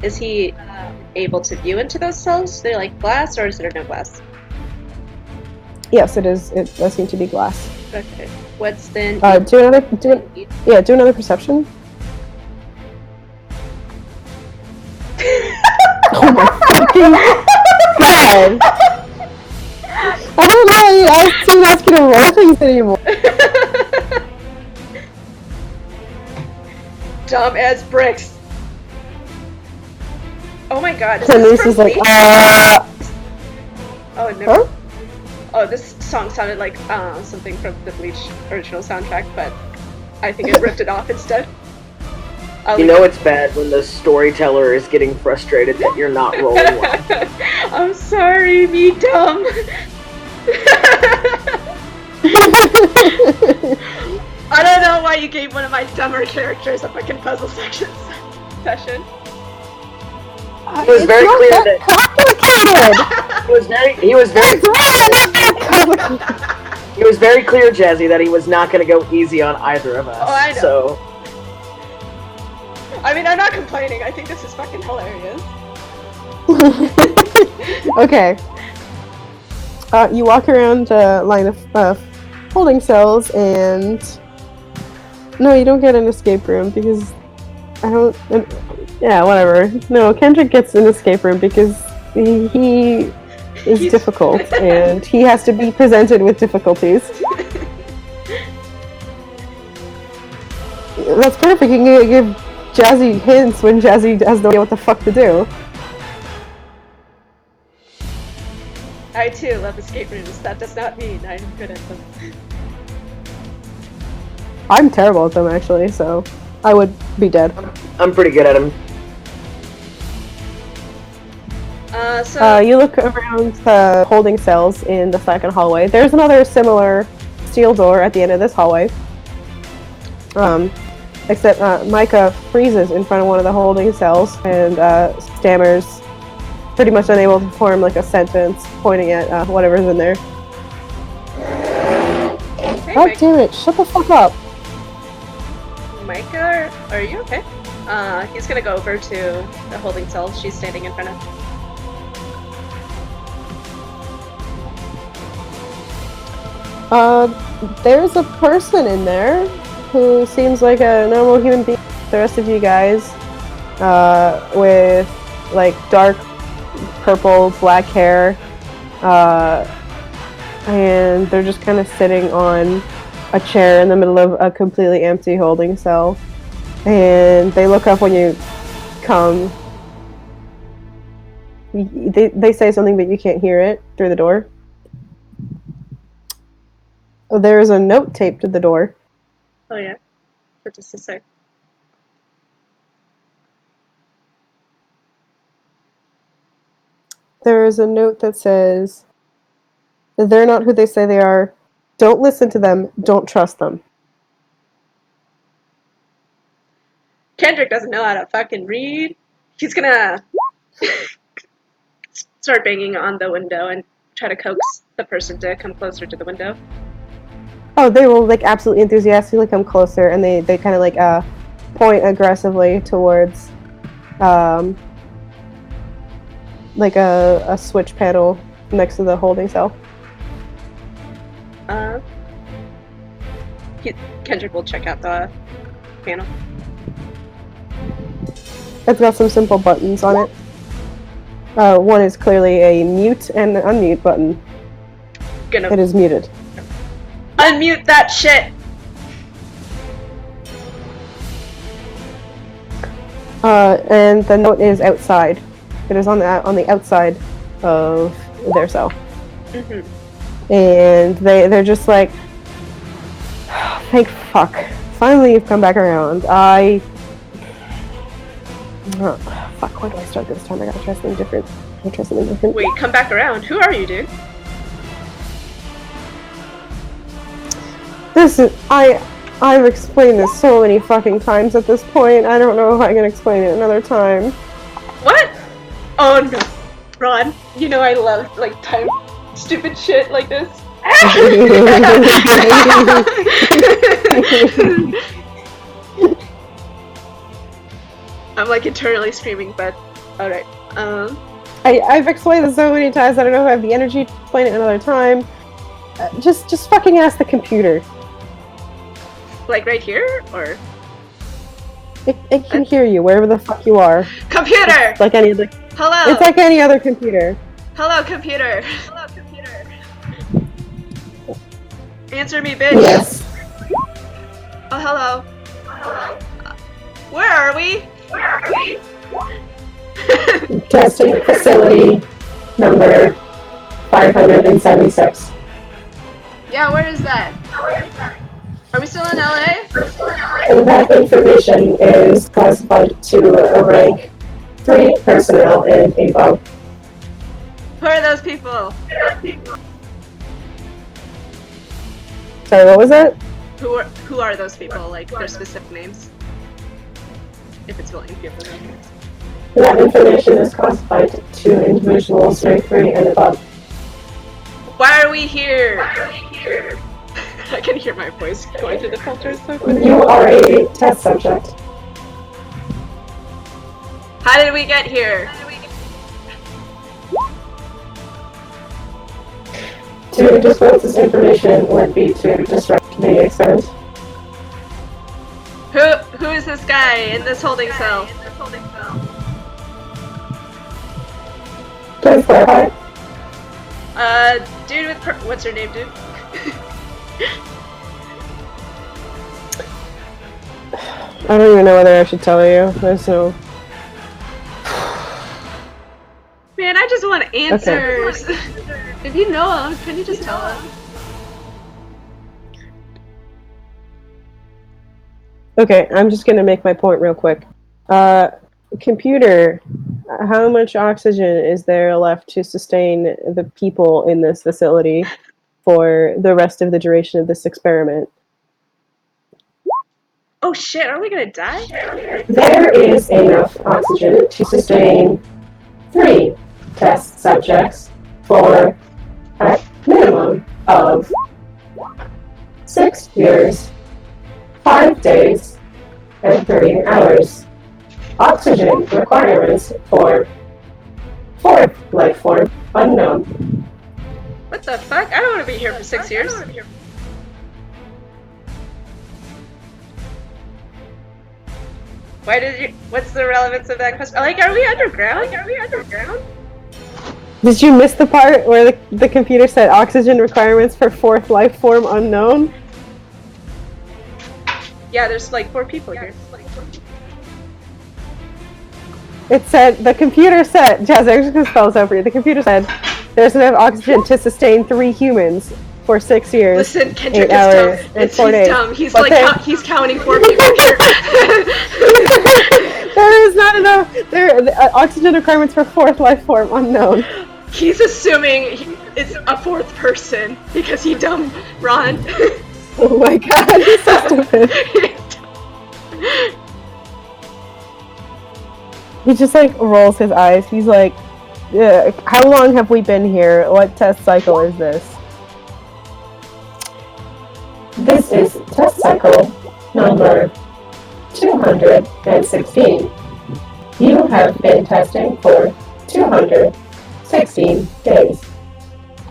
Is he able to view into those cells? They're like glass, or is there no glass? Yes, it is. It does seem to be glass. Okay. What's then? Do another perception. Oh my fucking god! I don't know. I was not gonna roll things anymore. Dumb as bricks. Oh my god, is And this Lucy's from like, Bleach? Oh, never. huh? Oh, this song sounded like something from the Bleach original soundtrack, but I think it ripped it off instead. You know it's bad when the storyteller is getting frustrated that you're not rolling well. I'm sorry, me dumb. I don't know why you gave one of my dumber characters a fucking puzzle session. It was very clear that complicated! he was very clear, Jazzy, that he was not going to go easy on either of us. Oh, I know. So I mean, I'm not complaining. I think this is fucking hilarious. Okay. You walk around a line of holding cells, and no, you don't get an escape room because I don't. Yeah, whatever. No, Kendrick gets an escape room because he is difficult, and he has to be presented with difficulties. That's perfect. You can give Jazzy hints when Jazzy has no idea what the fuck to do. I too love escape rooms. That does not mean I'm good at them. I'm terrible at them, actually, so I would be dead. I'm pretty good at him. You look around the holding cells in the second hallway. There's another similar steel door at the end of this hallway. Except Micah freezes in front of one of the holding cells and stammers, pretty much unable to form like a sentence, pointing at whatever's in there. Hey, God damn it! Shut the fuck up! Micah, are you okay? He's gonna go over to the holding cell she's standing in front of. There's a person in there who seems like a normal human being. The rest of you guys, with like dark purple, black hair, and they're just kind of sitting on a chair in the middle of a completely empty holding cell. And they look up when you come. They say something, but you can't hear it through the door. There is a note taped to the door. Oh yeah, for just a sec. There is a note that says, "They're not who they say they are. Don't listen to them. Don't trust them." Kendrick doesn't know how to fucking read. He's gonna start banging on the window and try to coax the person to come closer to the window. Oh, they will like absolutely enthusiastically come closer, and they kind of like point aggressively towards like a switch panel next to the holding cell. Kendrick will check out the panel. It's got some simple buttons on it. One is clearly a mute and an unmute button. It is muted. Unmute that shit! And the note is outside. It is on the outside of their cell. Mm-hmm. And they're just like, thank fuck. Finally you've come back around. Fuck, where do I start this time? I gotta try something different. Wait, come back around. Who are you, dude? This is I've explained this so many fucking times at this point. I don't know if I can explain it another time. What? Oh no. Ron, you know I love like time stupid shit like this. I'm like eternally screaming, but alright. I've explained this so many times. I don't know if I have the energy to explain it another time. Just fucking ask the computer. Like right here, or it can hear you wherever the fuck you are. computer. It's like any other. Hello. It's like any other computer. Hello, computer. Hello, computer. Answer me, bitch. Yes. Oh, hello. Where are we? testing facility number 576. Yeah, where is that? Are we still in LA? And that information is classified to a rank 3 personnel and above. Who are those people? Sorry, what was that? Who are those people? Like their specific names? If it's willing to give them names. That information is classified to individuals rank 3 and above. Why are we here? I can hear my voice going through the filters so quickly. You are a test subject. How did we get here? To disclose this information would be to disrupt the experiment. Who is this guy in this holding cell? Please clarify. Dude with what's your name, dude? I don't even know whether I should tell you. There's no... Man, I just want answers. Okay. If you know them, can you just tell us? Okay, I'm just gonna make my point real quick. Computer, how much oxygen is there left to sustain the people in this facility for the rest of the duration of this experiment? Oh shit, are we gonna die? There is enough oxygen to sustain 3 test subjects for a minimum of 6 years, 5 days, and 30 hours. Oxygen requirements for 4th life form unknown. What the fuck? I don't want to be here for 6 years. Why did you? What's the relevance of that question? Like, are we underground? Did you miss the part where the computer said oxygen requirements for 4th life form unknown? Yeah, there's like 4 people here. It said, the computer said, Jazz, I'm just gonna spell this out for you. The computer said, there's enough oxygen to sustain 3 humans for 6 years, Listen, Kendrick 8 hours, is dumb. and 4 days. He's dumb. He's But like, then- he's counting 4 people here. There is not enough. Oxygen requirements for 4th life form unknown. He's assuming it's a 4th person because he dumb, Ron. Oh my god, he's so stupid. He just like rolls his eyes. He's like, how long have we been here? What test cycle is this? This is test cycle number 216. You have been testing for 216 days.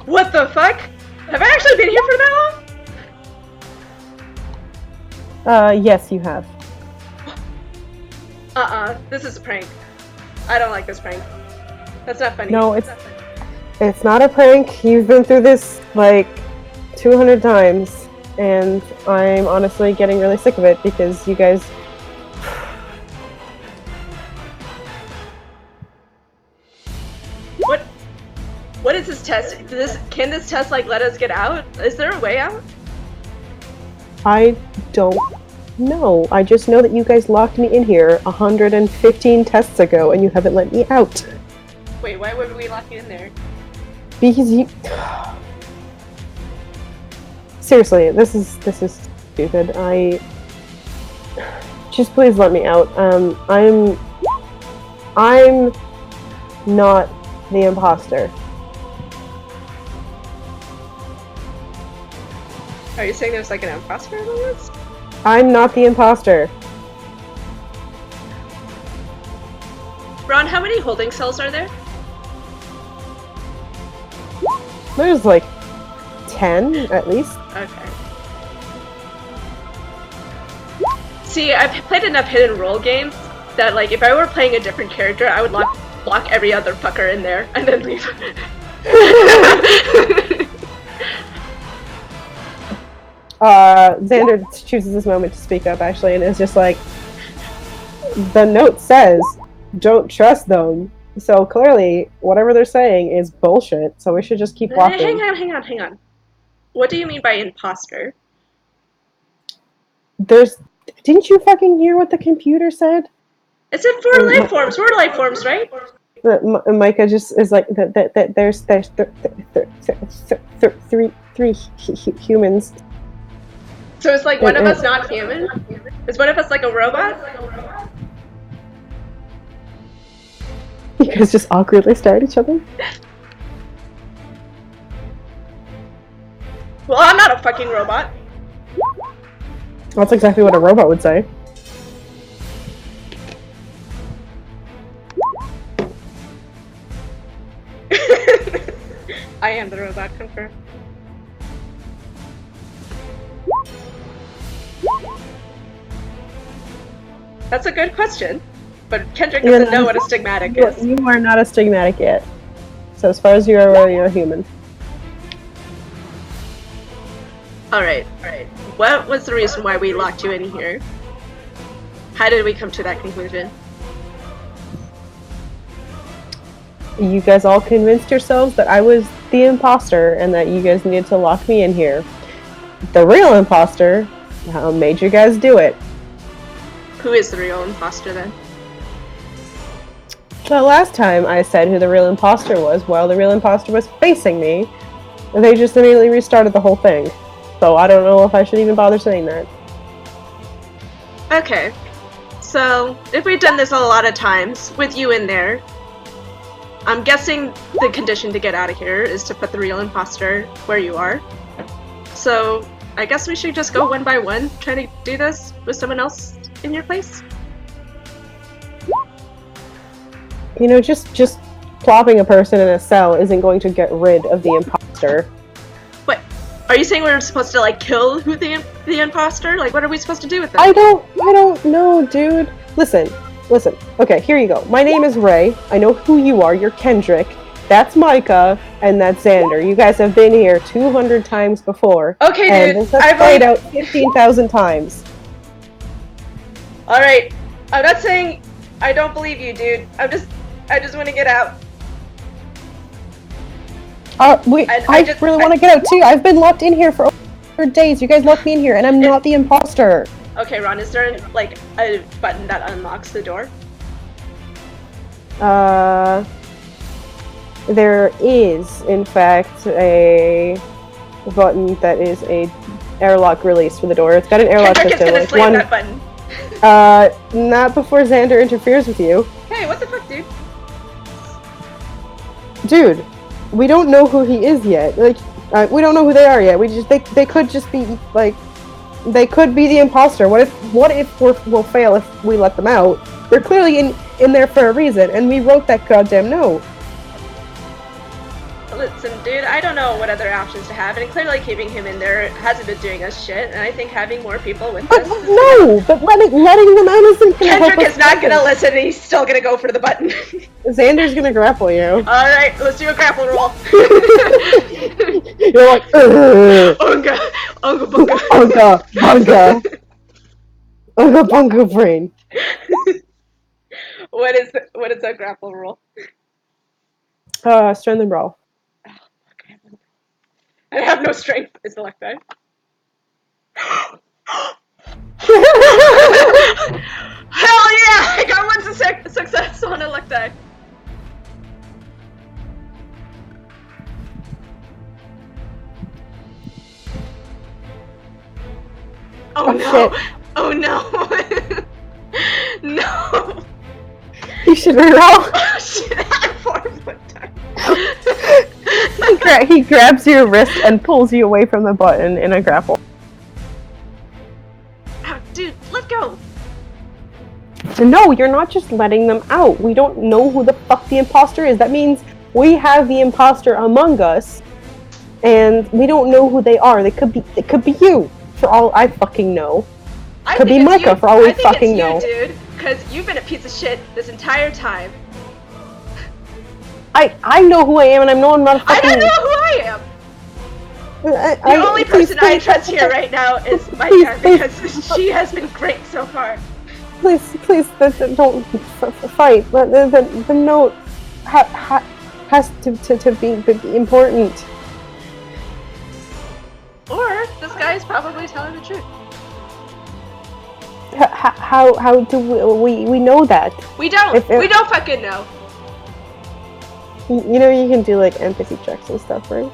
What the fuck? Have I actually been here for that long? Yes, you have. This is a prank. I don't like this prank. That's not funny. No, it's not a prank. You've been through this like 200 times, and I'm honestly getting really sick of it because you guys. What is this test? Can this test like let us get out? Is there a way out? I don't know. I just know that you guys locked me in here 115 tests ago, and you haven't let me out. Wait, why would we lock you in there? Because you. Seriously, this is stupid. Just please let me out. I'm not the imposter. Are you saying there's like an imposter in this? I'm not the imposter. Ron, how many holding cells are there? There's like 10 at least. Okay. See, I've played enough hidden role games that like if I were playing a different character, I would lock every other fucker in there and then leave. Xander chooses this moment to speak up actually, and is just like, the note says, don't trust them. So clearly, whatever they're saying is bullshit. So we should just keep walking. Hang on. What do you mean by imposter? Didn't you fucking hear what the computer said? It said 4 life forms. We're life forms, right? Micah just is like that. There's three humans. So it's like one of us not human? Is one of us like a robot? You guys just awkwardly stare at each other. Well, I'm not a fucking robot. That's exactly what a robot would say. I am the robot, confirmed. That's a good question, but Kendrick doesn't know what a stigmatic is. You are not a stigmatic yet. So as far as you're aware, you're a human. Alright. What was the reason why we locked you in here? How did we come to that conclusion? You guys all convinced yourselves that I was the imposter and that you guys needed to lock me in here. The real imposter made you guys do it. Who is the real imposter then? The last time I said who the real imposter was, while the real imposter was facing me, they just immediately restarted the whole thing. So I don't know if I should even bother saying that. Okay. So, if we've done this a lot of times, with you in there, I'm guessing the condition to get out of here is to put the real imposter where you are. So, I guess we should just go one by one, try to do this with someone else in your place? You know, just plopping a person in a cell isn't going to get rid of the imposter. What? Are you saying we're supposed to, like, kill the imposter? Like, what are we supposed to do with them? I don't know, dude. Listen. Okay, here you go. My name is Ray. I know who you are. You're Kendrick. That's Micah, and that's Xander. You guys have been here 200 times before. Okay, and dude. this has played out 15,000 times. Alright. I'm not saying I don't believe you, dude. I just want to get out. I really want to get out too. I've been locked in here for days. You guys locked me in here, and I'm not the imposter. Okay, Ron, is there, like, a button that unlocks the door? There is, in fact, a button that is a airlock release for the door. It's got an airlock Kendrick system. is gonna slam that button. Not before Xander interferes with you. Hey, what the fuck, dude? Dude, we don't know who he is yet. Like, we don't know who they are yet. They could just be, like, they could be the imposter. What if we'll fail if we let them out? They're clearly in there for a reason, and we wrote that goddamn note. Listen, dude, I don't know what other options to have, and clearly keeping him in there hasn't been doing us shit, and I think having more people with us is but letting them out isn't gonna help us. Kendrick is not gonna listen, and he's still gonna go for the button. Xander's gonna grapple you. Alright, let's do a grapple roll. You're like, Unga! Unga bunga! Unga bunga brain. What is that grapple roll? Strength and brawl. I have no strength. Is the luck die? Hell yeah! I got one success on a luck die. Oh no! Shit. Oh no! No! You should reroll. Oh shit! I formed one time. He grabs your wrist and pulls you away from the button in a grapple. Oh, dude, let go! No, you're not just letting them out. We don't know who the fuck the imposter is. That means we have the imposter among us, and we don't know who they are. It could be you, for all I fucking know. Could be Micah, for all we fucking know. I think it's you, dude, because you've been a piece of shit this entire time. I know who I am, and I know I'm not a fucking... I don't know who I am! The only person I trust here right now is Micah, because she has been great so far. Please, don't fight. The note... has to be important. Or this guy is probably telling the truth. How do we know that? We don't. We don't fucking know. You know, you can do like empathy checks and stuff, right?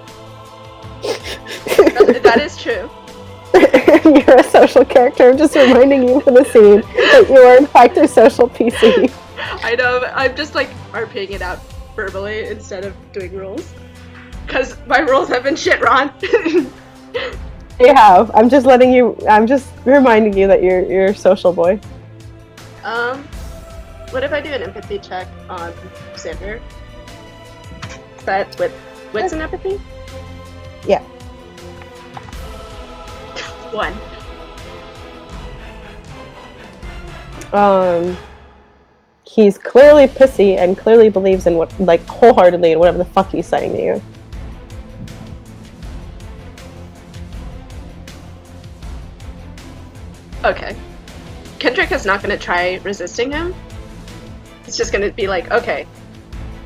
That is true. You're a social character. I'm just reminding you for the scene that you are in fact a social PC. I know. I'm just like RPing it out verbally instead of doing rules. Because my rules have been shit, Ron. You have. I'm just reminding you that you're a social boy. What if I do an empathy check on Xander? Is that with wits and empathy? Yeah. 1. He's clearly pissy and clearly believes in what, like, wholeheartedly in whatever the fuck he's saying to you. Okay. Kendrick is not going to try resisting him. He's just going to be like, okay,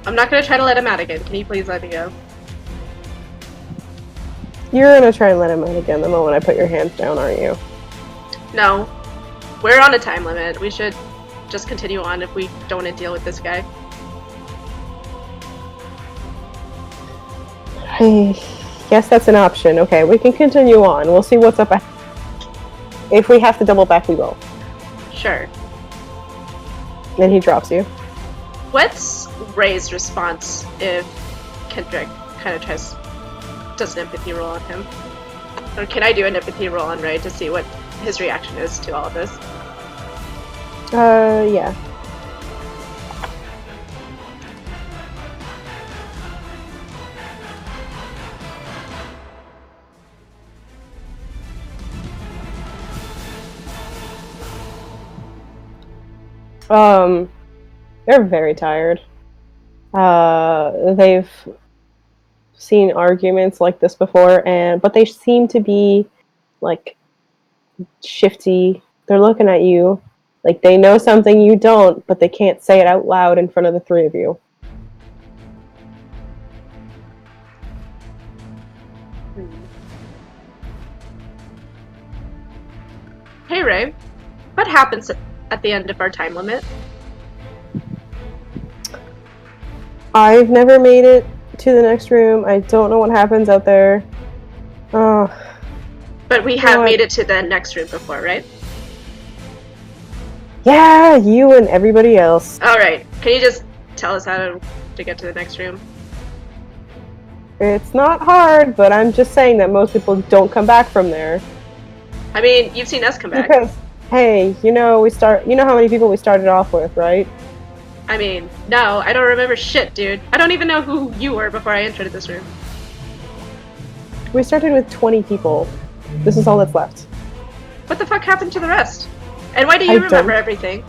I'm not going to try to let him out again. Can you please let me go? You're gonna try and let him out again the moment I put your hands down, aren't you? No. We're on a time limit. We should just continue on if we don't want to deal with this guy. I guess that's an option. Okay, we can continue on. We'll see what's up ahead. If we have to double back, we will. Sure. Then he drops you. What's Ray's response if Kendrick kind of does an empathy roll on him? Or can I do an empathy roll on Ray to see what his reaction is to all of this? Yeah. They're very tired. They've seen arguments like this before, but they seem to be, like, shifty. They're looking at you like they know something you don't, but they can't say it out loud in front of the three of you. Hey Ray, what happens at the end of our time limit? I've never made it to the next room. I don't know what happens out there. Oh. But we have made it to the next room before, right? Yeah, you and everybody else. Alright, can you just tell us how to get to the next room? It's not hard, but I'm just saying that most people don't come back from there. I mean, you've seen us come back. Because, hey, you know how many people we started off with, right? I mean, no, I don't remember shit, dude. I don't even know who you were before I entered this room. We started with 20 people. This is all that's left. What the fuck happened to the rest? And why do you remember everything?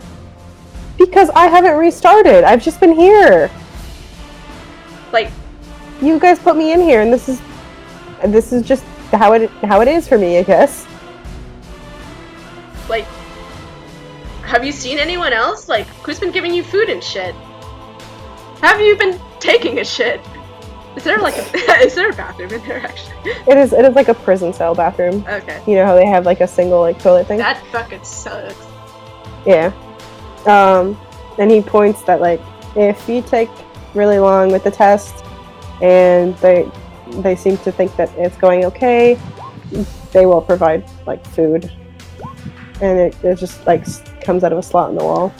Because I haven't restarted. I've just been here. Like, you guys put me in here, and this is just how it is for me, I guess. Like, have you seen anyone else? Like, who's been giving you food and shit? Have you been taking a shit? Is there like is there a bathroom in there actually? It is like a prison cell bathroom. Okay. You know how they have like a single like toilet thing? That fucking sucks. Yeah. And he points that like if you take really long with the test and they seem to think that it's going okay, they will provide like food. And it just like comes out of a slot in the wall.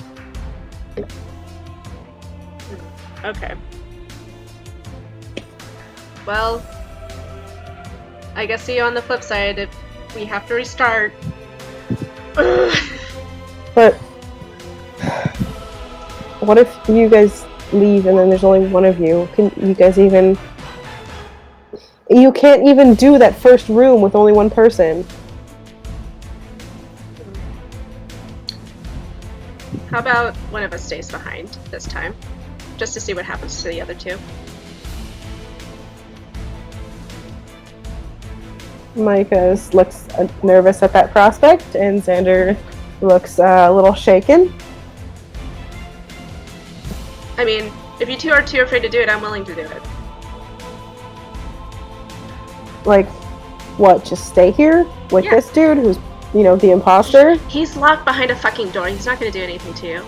Okay. Well, I guess see you on the flip side if we have to restart. But what if you guys leave and then there's only one of you? Can you guys even... You can't even do that first room with only one person. How about one of us stays behind this time? Just to see what happens to the other two. Micah looks nervous at that prospect, and Xander looks a little shaken. I mean, If you two are too afraid to do it, I'm willing to do it. Like, what? Just stay here with Yeah. this dude who's, the imposter? He's locked behind a fucking door. He's not gonna do anything to you.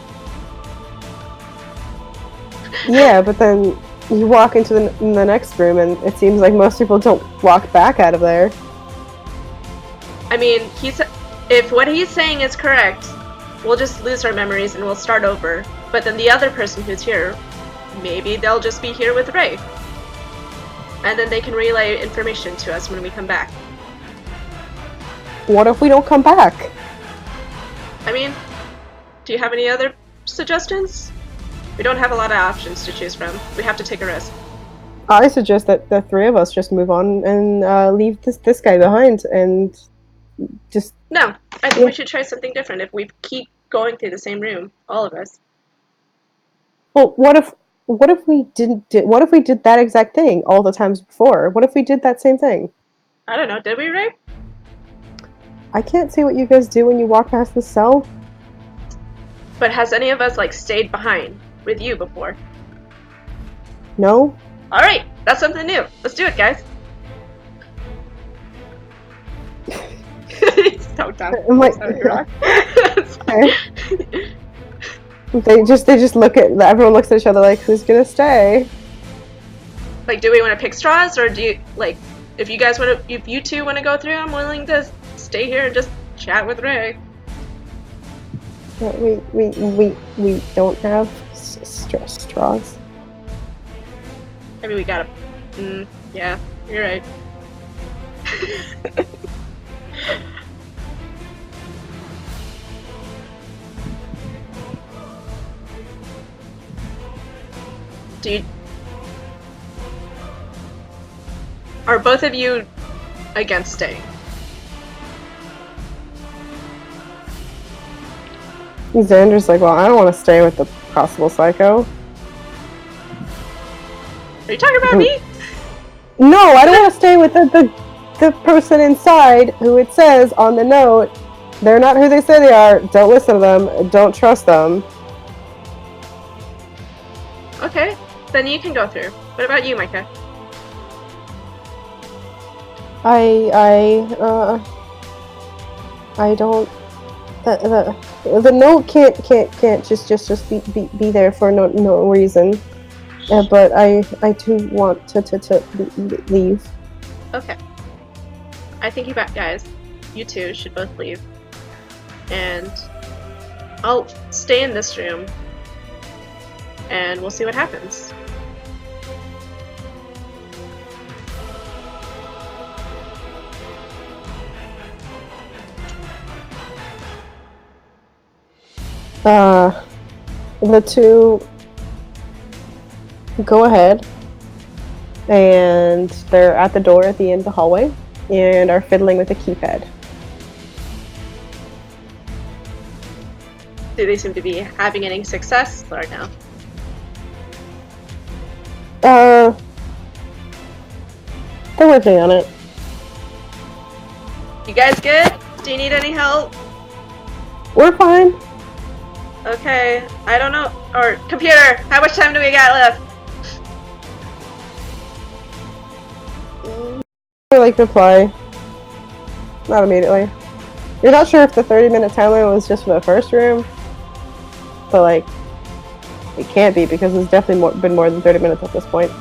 Yeah, but then you walk into the next room, and it seems like most people don't walk back out of there. I mean, if what he's saying is correct, we'll just lose our memories and we'll start over. But then the other person who's here, maybe they'll just be here with Ray. And then they can relay information to us when we come back. What if we don't come back? I mean, do you have any other suggestions? We don't have a lot of options to choose from. We have to take a risk. I suggest that the three of us just move on and leave this guy behind and just... No, I think we should try something different if we keep going through the same room, all of us. Well, what if we what if we did that exact thing all the times before? What if we did that same thing? I don't know, did we, Ray? I can't see what you guys do when you walk past the cell. But has any of us, stayed behind with you before? No? Alright, that's something new. Let's do it, guys. He's so dumb. I'm like, okay. They just look at, everyone looks at each other like, who's gonna stay? Do we want to pick straws, or do you, if you two want to go through, I'm willing to stay here and just chat with Ray. We don't have straws. Maybe we gotta, yeah, you're right. Are both of you against staying? Xander's like, well, I don't want to stay with the possible psycho. Are you talking about me? No, I don't want to stay with the person inside who it says on the note, they're not who they say they are, don't listen to them, don't trust them. Okay, then you can go through. What about you, Micah? I don't. The note can't just be there for no reason. But I do want to leave. Okay. I think guys, you two should both leave. And I'll stay in this room. And we'll see what happens. The two go ahead, and they're at the door at the end of the hallway, and are fiddling with the keypad. Do they seem to be having any success or no? They're working on it. You guys good? Do you need any help? We're fine. Okay, I don't know. Or, computer, how much time do we got left? Reply. Not immediately. You're not sure if the 30-minute timer was just for the first room, but it can't be because it's definitely been more than 30 minutes at this point.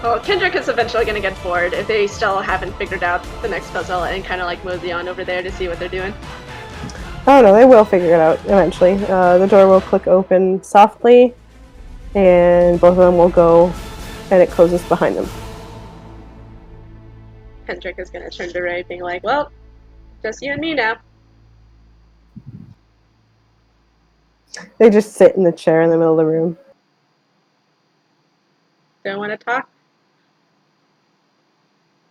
Well, Kendrick is eventually going to get bored if they still haven't figured out the next puzzle and kind of mosey on over there to see what they're doing. Oh no, they will figure it out eventually. The door will click open softly, and both of them will go, and it closes behind them. Kendrick is going to turn to Ray, being like, well, just you and me now. They just sit in the chair in the middle of the room. Don't want to talk?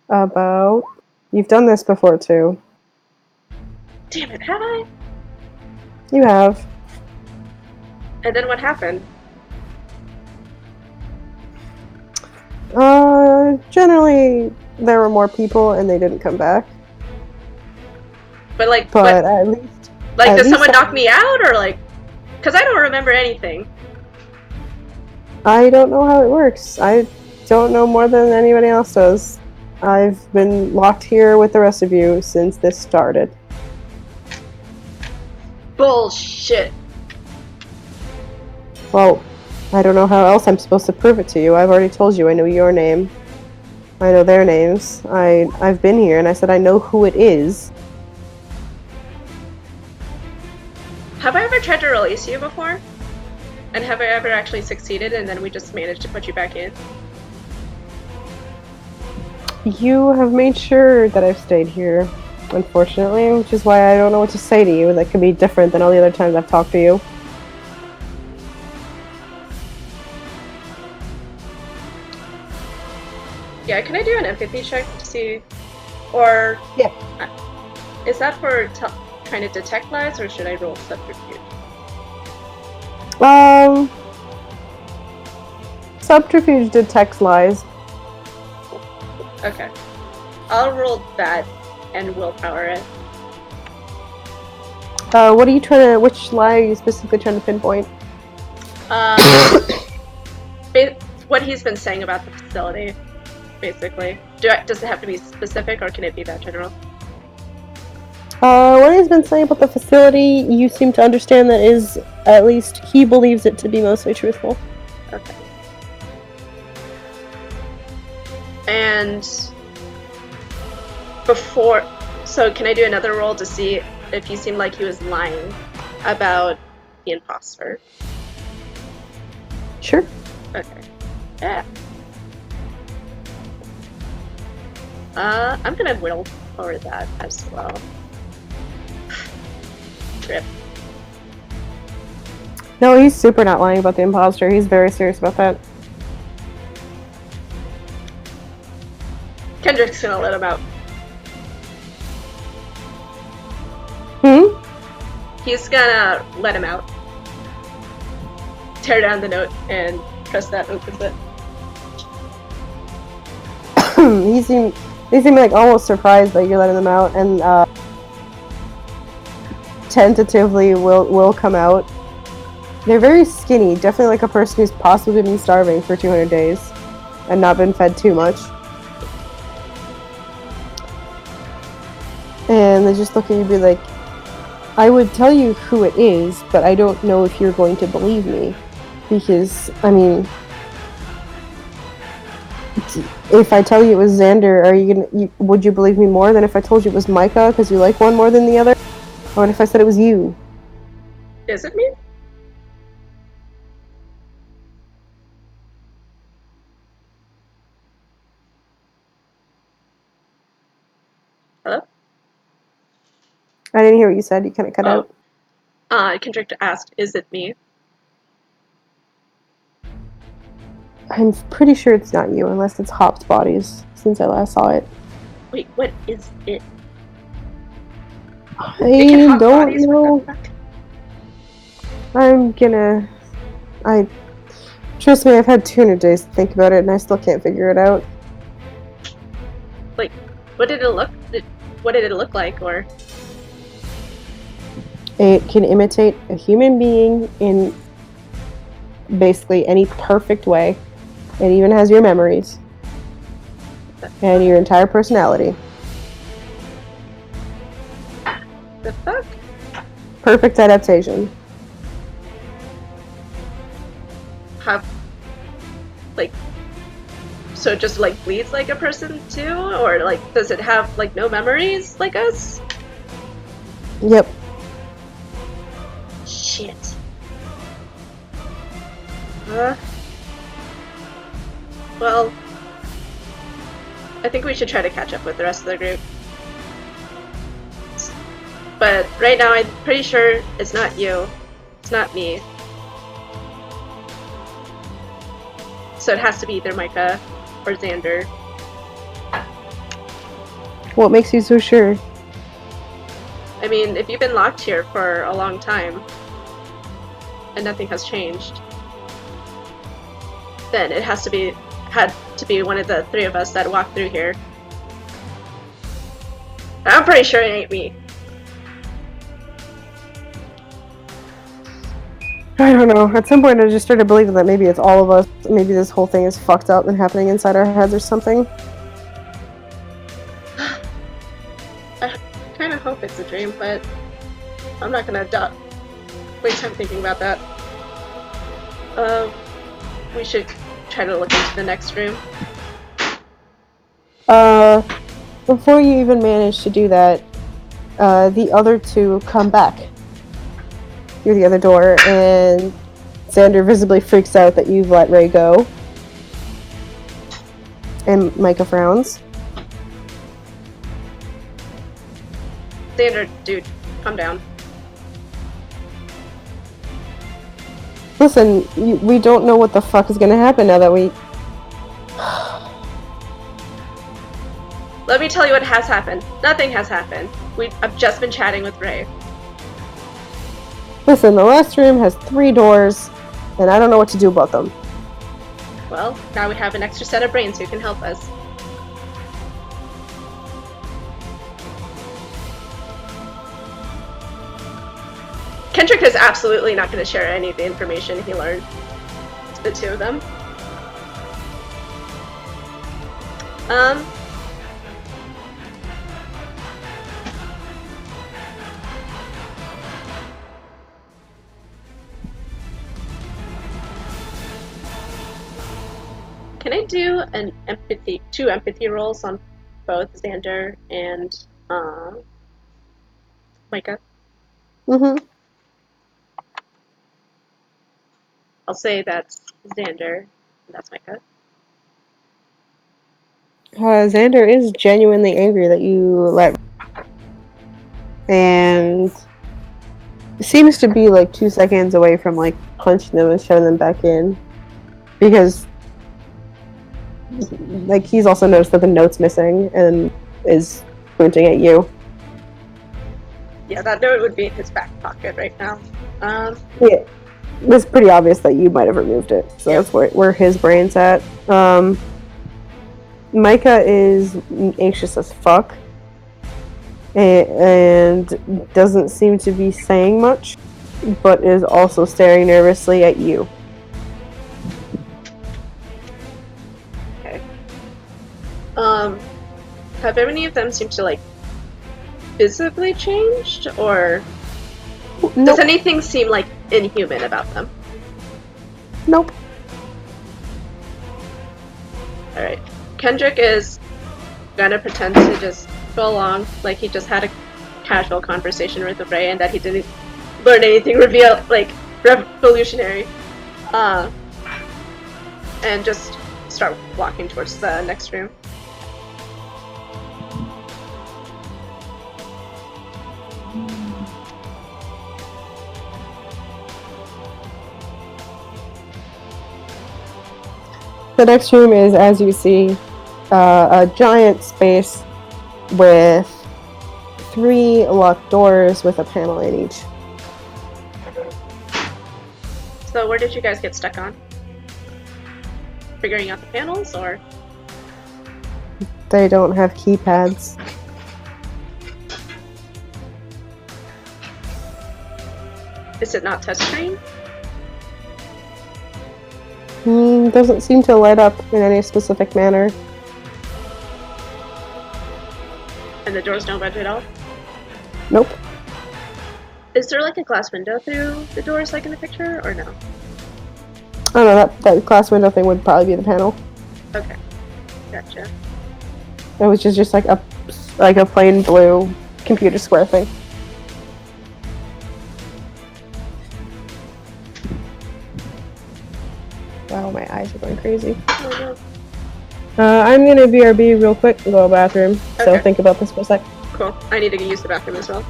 About... You've done this before, too. Damn it, have I? You have. And then what happened? Generally, there were more people and they didn't come back. But But at least Like, At does least someone knock me out, or like... Because I don't remember anything. I don't know how it works. I don't know more than anybody else does. I've been locked here with the rest of you since this started. Bullshit. Well, I don't know how else I'm supposed to prove it to you. I've already told you I know your name. I know their names. I've been here and I said I know who it is. Have I ever tried to release you before? And have I ever actually succeeded and then we just managed to put you back in? You have made sure that I've stayed here, unfortunately, which is why I don't know what to say to you that could be different than all the other times I've talked to you. Yeah, can I do an empathy check to see... Or... Yeah. Is that for trying to detect lies, or should I roll subterfuge? Subterfuge detects lies. Okay. I'll roll that and willpower it. What are you trying to... Which lie are you specifically trying to pinpoint? What he's been saying about the facility, basically. Does it have to be specific, or can it be that general? What he's been saying about the facility, you seem to understand that is, at least he believes it to be mostly truthful. Okay. And before, so can I do another roll to see if he seemed like he was lying about the imposter? Sure. Okay. Yeah. I'm gonna willpower that as well. Rip. No, he's super not lying about the imposter. He's very serious about that. Kendrick's gonna let him out. He's gonna let him out. Tear down the note and press that opens it. He seemed like almost surprised that you're letting them out, and tentatively will come out. They're very skinny, definitely like a person who's possibly been starving for 200 days and not been fed too much. And they just look at you and be like, I would tell you who it is, but I don't know if you're going to believe me. Because, I mean, if I tell you it was Xander, would you believe me more than if I told you it was Micah because you like one more than the other? Or if I said it was you? Is it me? Hello? I didn't hear what you said. You kind of cut out. Kendrick asked, is it me? I'm pretty sure it's not you, unless it's Hop's bodies, since I last saw it. Wait, what is it? I don't know. Trust me, I've had 200 days to think about it, and I still can't figure it out. Like, what did it look like, or? It can imitate a human being in basically any perfect way. It even has your memories. And your entire personality. The fuck? Perfect adaptation. So it just like bleeds like a person too? Or like, does it have like no memories like us? Yep. Shit. Well, I think we should try to catch up with the rest of the group. But right now, I'm pretty sure it's not you. It's not me. So it has to be either Micah or Xander. What makes you so sure? I mean, if you've been locked here for a long time and nothing has changed, then it had to be one of the three of us that walked through here. I'm pretty sure it ain't me. I don't know. At some point, I just started believing that maybe it's all of us. Maybe this whole thing is fucked up and happening inside our heads or something. I kind of hope it's a dream, but I'm not gonna waste time thinking about that. We should try to look into the next room. Before you even manage to do that, the other two come back through the other door, and Xander visibly freaks out that you've let Ray go. And Micah frowns. Xander, dude, calm down. Listen, we don't know what the fuck is gonna happen now that we... Let me tell you what has happened. Nothing has happened. I've just been chatting with Ray. Listen, the last room has 3 doors, and I don't know what to do about them. Well, now we have an extra set of brains who can help us. Kendrick is absolutely not going to share any of the information he learned to the two of them. Can I do two empathy rolls on both Xander and Micah? Mm-hmm. I'll say that's Xander, and that's Micah. Xander is genuinely angry that you let... And... seems to be like 2 seconds away from like punching them and shoving them back in. Because... like, he's also noticed that the note's missing and is pointing at you. Yeah, that note would be in his back pocket right now. Yeah. It's pretty obvious that you might have removed it, so Yep. that's where his brain's at. Micah is anxious as fuck and doesn't seem to be saying much, but is also staring nervously at you. Okay. Have any of them seemed to like visibly changed, or does anything seem like inhuman about them? Nope. Alright. Kendrick is gonna pretend to just go along like he just had a casual conversation with Ray and that he didn't learn anything revolutionary. And just start walking towards the next room. The next room is, as you see, a giant space with 3 locked doors with a panel in each. So where did you guys get stuck on? Figuring out the panels, or? They don't have keypads. Is it not touchscreen? Doesn't seem to light up in any specific manner. And the doors don't budge at all? Nope. Is there like a glass window through the doors like in the picture, or no? I don't know, that glass window thing would probably be the panel. Okay. Gotcha. Which is just like a plain blue computer square thing. Wow, my eyes are going crazy. Oh, I'm gonna BRB real quick and go to the bathroom, so Okay. think about this for a sec. no. Cool. I need to use the bathroom as well.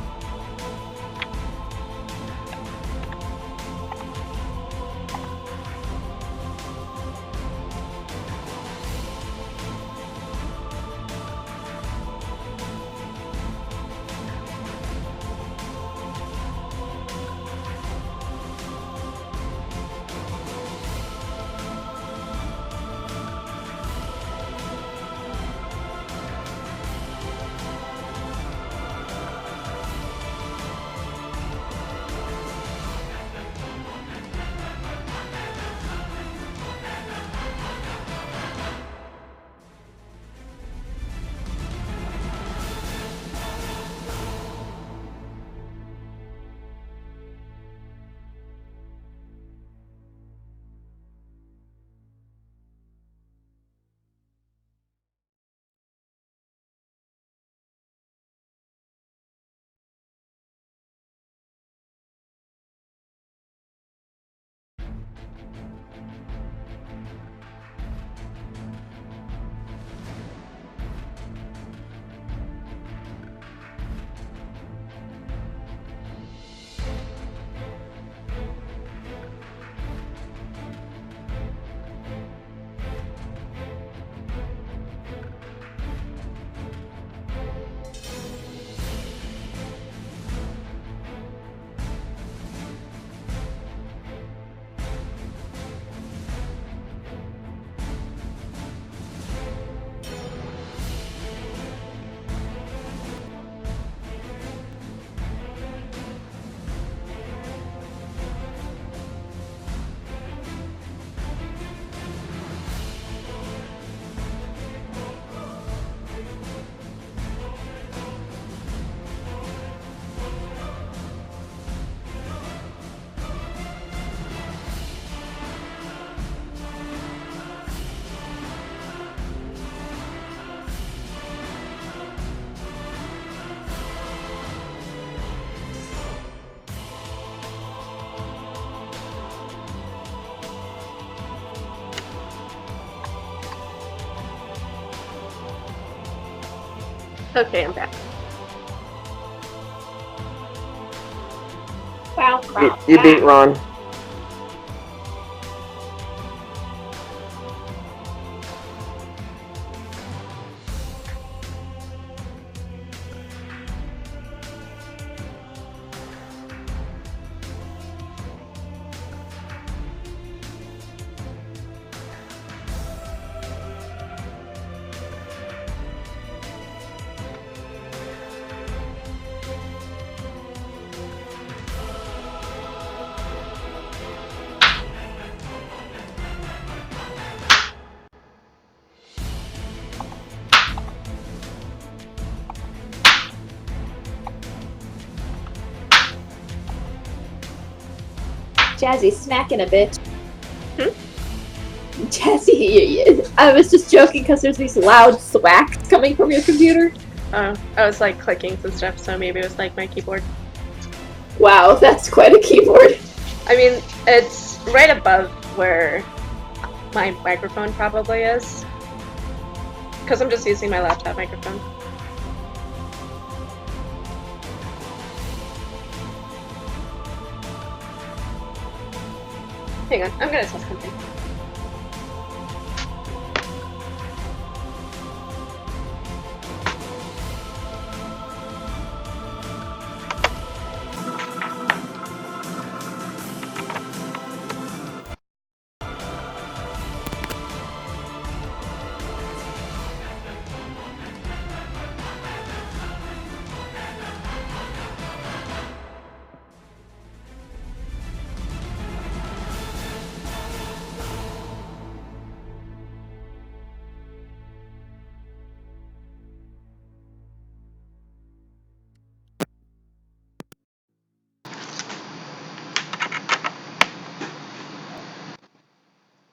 Okay, I'm back. Wow, You beat Ron. Jazzy, smacking a bitch. Hmm? Jazzy, I was just joking because there's these loud thwacks coming from your computer. Oh, I was like clicking some stuff, so maybe it was like my keyboard. Wow, that's quite a keyboard. I mean, it's right above where my microphone probably is. Because I'm just using my laptop microphone. Hang on, I'm gonna test something.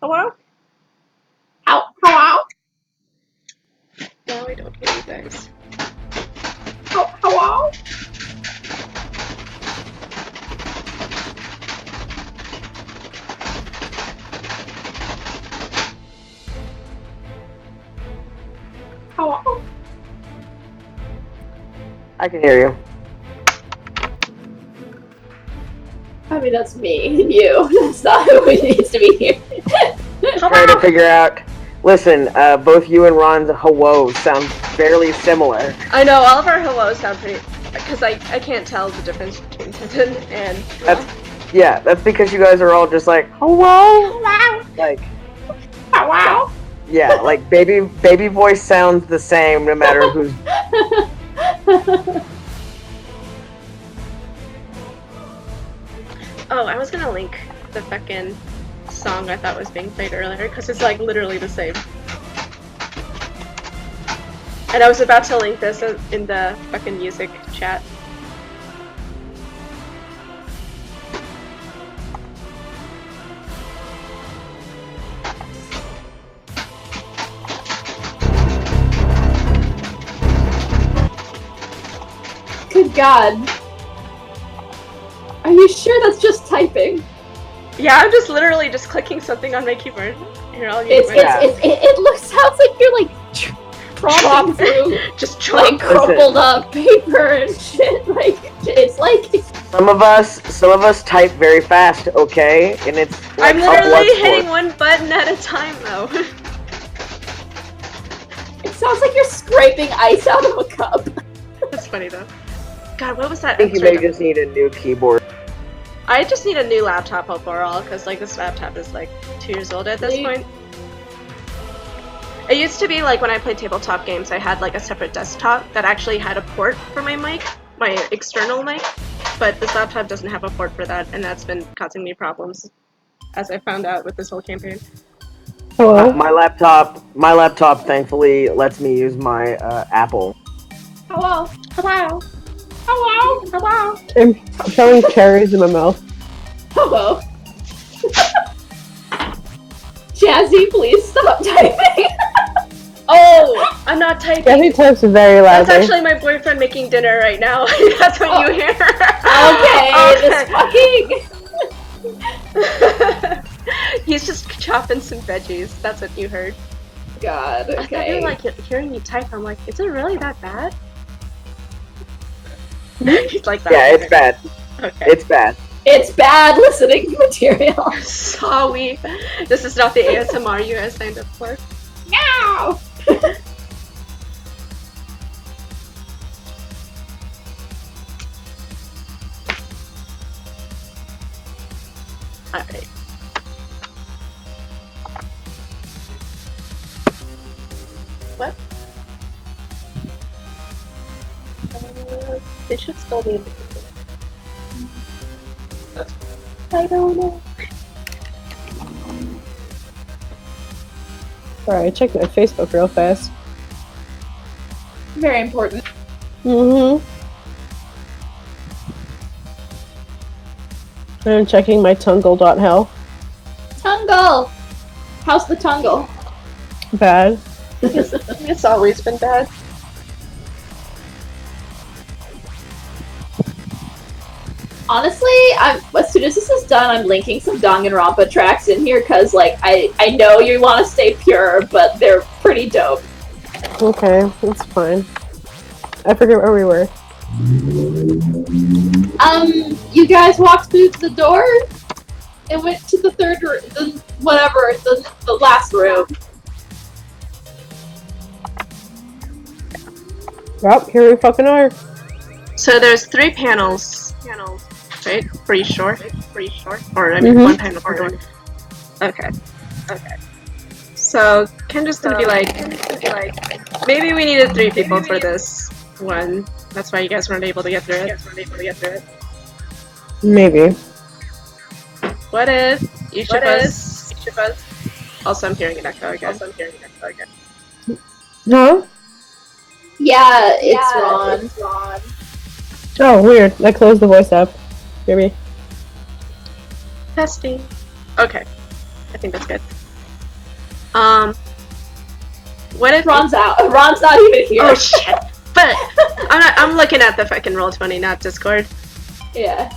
Hello? Ow, ow, No, I don't hear you guys. ow, ow, ow. Ow, ow. I can hear you. I mean, that's me and you. That's not who needs to be here. Trying to figure out. Listen, both you and Ron's hello sound fairly similar. I know, all of our hellos sound pretty... Because I can't tell the difference between Tintin and... That's because you guys are all just like, hello? Wow, Like, wow. yeah, like baby voice sounds the same no matter who's... Oh, I was gonna link the fucking song I thought was being played earlier, because it's like literally the same. And I was about to link this in the fucking music chat. Good God. Are you sure that's just typing? Yeah, I'm just literally just clicking something on my keyboard. Here, I'll use my... It sounds like you're like tromping through just like crumpled up paper and shit. Like it's like Some of us type very fast, okay? And it's like I'm literally hitting one button at a time though. it sounds like you're scraping ice out of a cup. That's funny though. God, what was that? I think you may just need a new keyboard. I just need a new laptop overall, because like this laptop is like 2 years old at this point. It used to be like when I played tabletop games, I had like a separate desktop that actually had a port for my mic, my external mic, but this laptop doesn't have a port for that, and that's been causing me problems, as I found out with this whole campaign. Hello? My laptop thankfully lets me use my Apple. Hello. Hello. Hello. Hello. I'm showing cherries in my mouth. Hello. Jazzy, please stop typing. Oh, I'm not typing. Jazzy types very loudly. That's actually my boyfriend making dinner right now. That's what you hear. Okay. He's just chopping some veggies. That's what you heard. God. I thought you Okay. were like hearing me type. I'm like, is it really that bad? He's like that. Yeah, it's bad. Okay. It's bad. It's bad listening material. Sorry. This is not the ASMR you guys signed up for. No! Alright. What? They should still be. I don't know. Sorry, I checked my Facebook real fast. Very important. Mm-hmm. I'm checking my Tungle.hell. Tungle! How's the Tungle? Bad. It's always been bad. Honestly, as soon as this is done, I'm linking some Danganronpa tracks in here because, like, I know you want to stay pure, but they're pretty dope. Okay, that's fine. I forget where we were. You guys walked through the door and went to the third room, the last room. Well, here we fucking are. So there's 3 panels. Right? Pretty sure. Or I mean, Mhm. one panel per door. Okay. So Kendra's gonna be like, maybe we needed 3 people for this one. That's why you guys weren't able to get through it. Maybe. What if each of us? Also, I'm hearing an echo again. Huh? Yeah, it's Ron. Oh, weird. I closed the voice app. Maybe. Testing. Okay, I think that's good. What if Ron's out. Ron's not even here. Oh shit! But I'm looking at the fucking Roll20, not Discord. Yeah.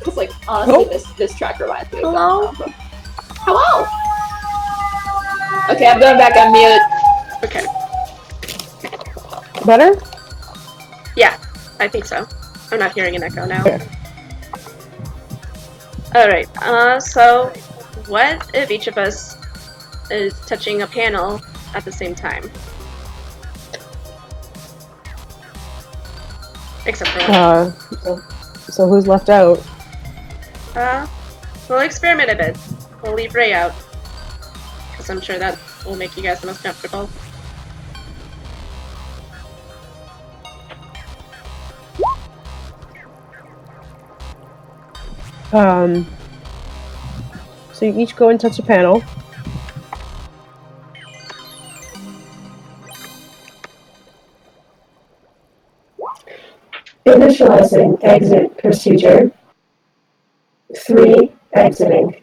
Cause like honestly, this track reminds me of Hello? Hello. Okay, I'm going back on mute. Okay. Better? Yeah, I think so. I'm not hearing an echo now. Okay. Alright, so what if each of us is touching a panel at the same time? Except for one. So who's left out? We'll experiment a bit. We'll leave Ray out. Because I'm sure that will make you guys the most comfortable. So you each go and touch a panel. Initializing exit procedure. 3 exiting.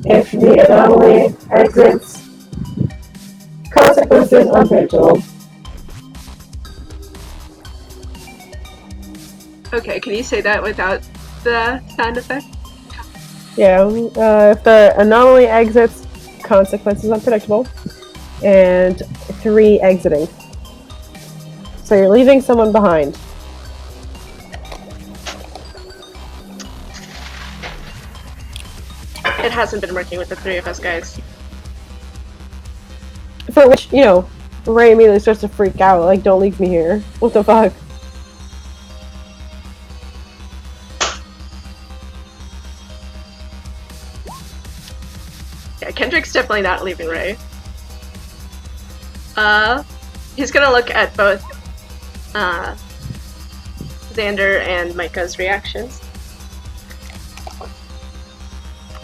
If the anomaly exits, consequences unpredictable. Okay, can you say that without the sound effect? Yeah, if the anomaly exits, consequences unpredictable. And 3 exiting. So you're leaving someone behind. It hasn't been working with the 3 of us, guys. For which, you know, Ray immediately starts to freak out, like, don't leave me here. What the fuck? Yeah, Kendrick's definitely not leaving Ray. He's gonna look at both Xander and Micah's reactions.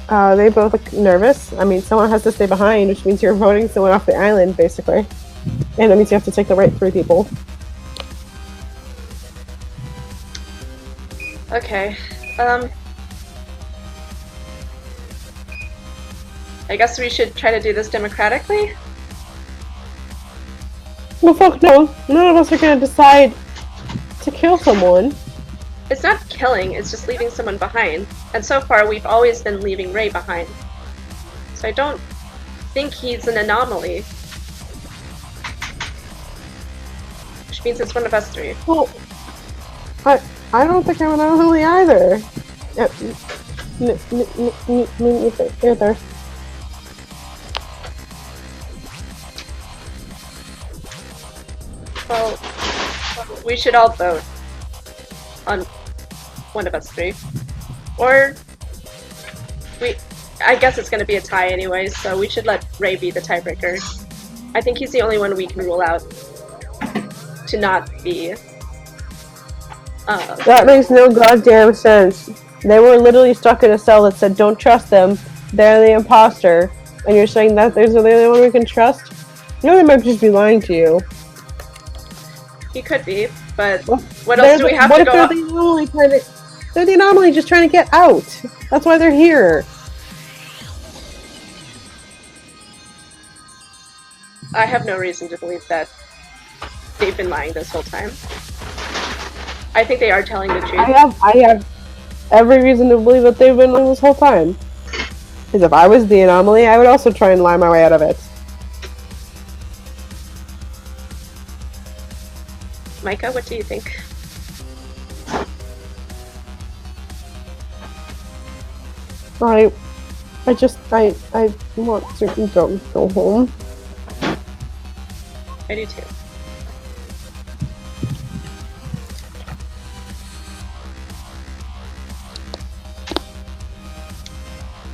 They both look nervous. I mean, someone has to stay behind, which means you're voting someone off the island, basically. And that means you have to take the right 3 people. Okay, I guess we should try to do this democratically? Well, fuck no. None of us are gonna decide to kill someone. It's not killing, it's just leaving someone behind. And so far, we've always been leaving Ray behind. So I don't think he's an anomaly. Which means it's one of us three. Well, I don't think I'm an anomaly either. Me either. Well, we should all vote on one of us three. Or I guess it's gonna be a tie anyway, so we should let Ray be the tiebreaker. I think he's the only one we can rule out to not be. That makes no goddamn sense. They were literally stuck in a cell that said, "Don't trust them. They're the imposter." And you're saying that they're the only one we can trust? You know, they might just be lying to you. He could be, but what else do we have to go What if they're the anomaly they're the anomaly just trying to get out? That's why they're here. I have no reason to believe that they've been lying this whole time. I think they are telling the truth. I have every reason to believe that they've been lying this whole time. Because if I was the anomaly, I would also try and lie my way out of it. Micah, what do you think? I want to go home. I do too.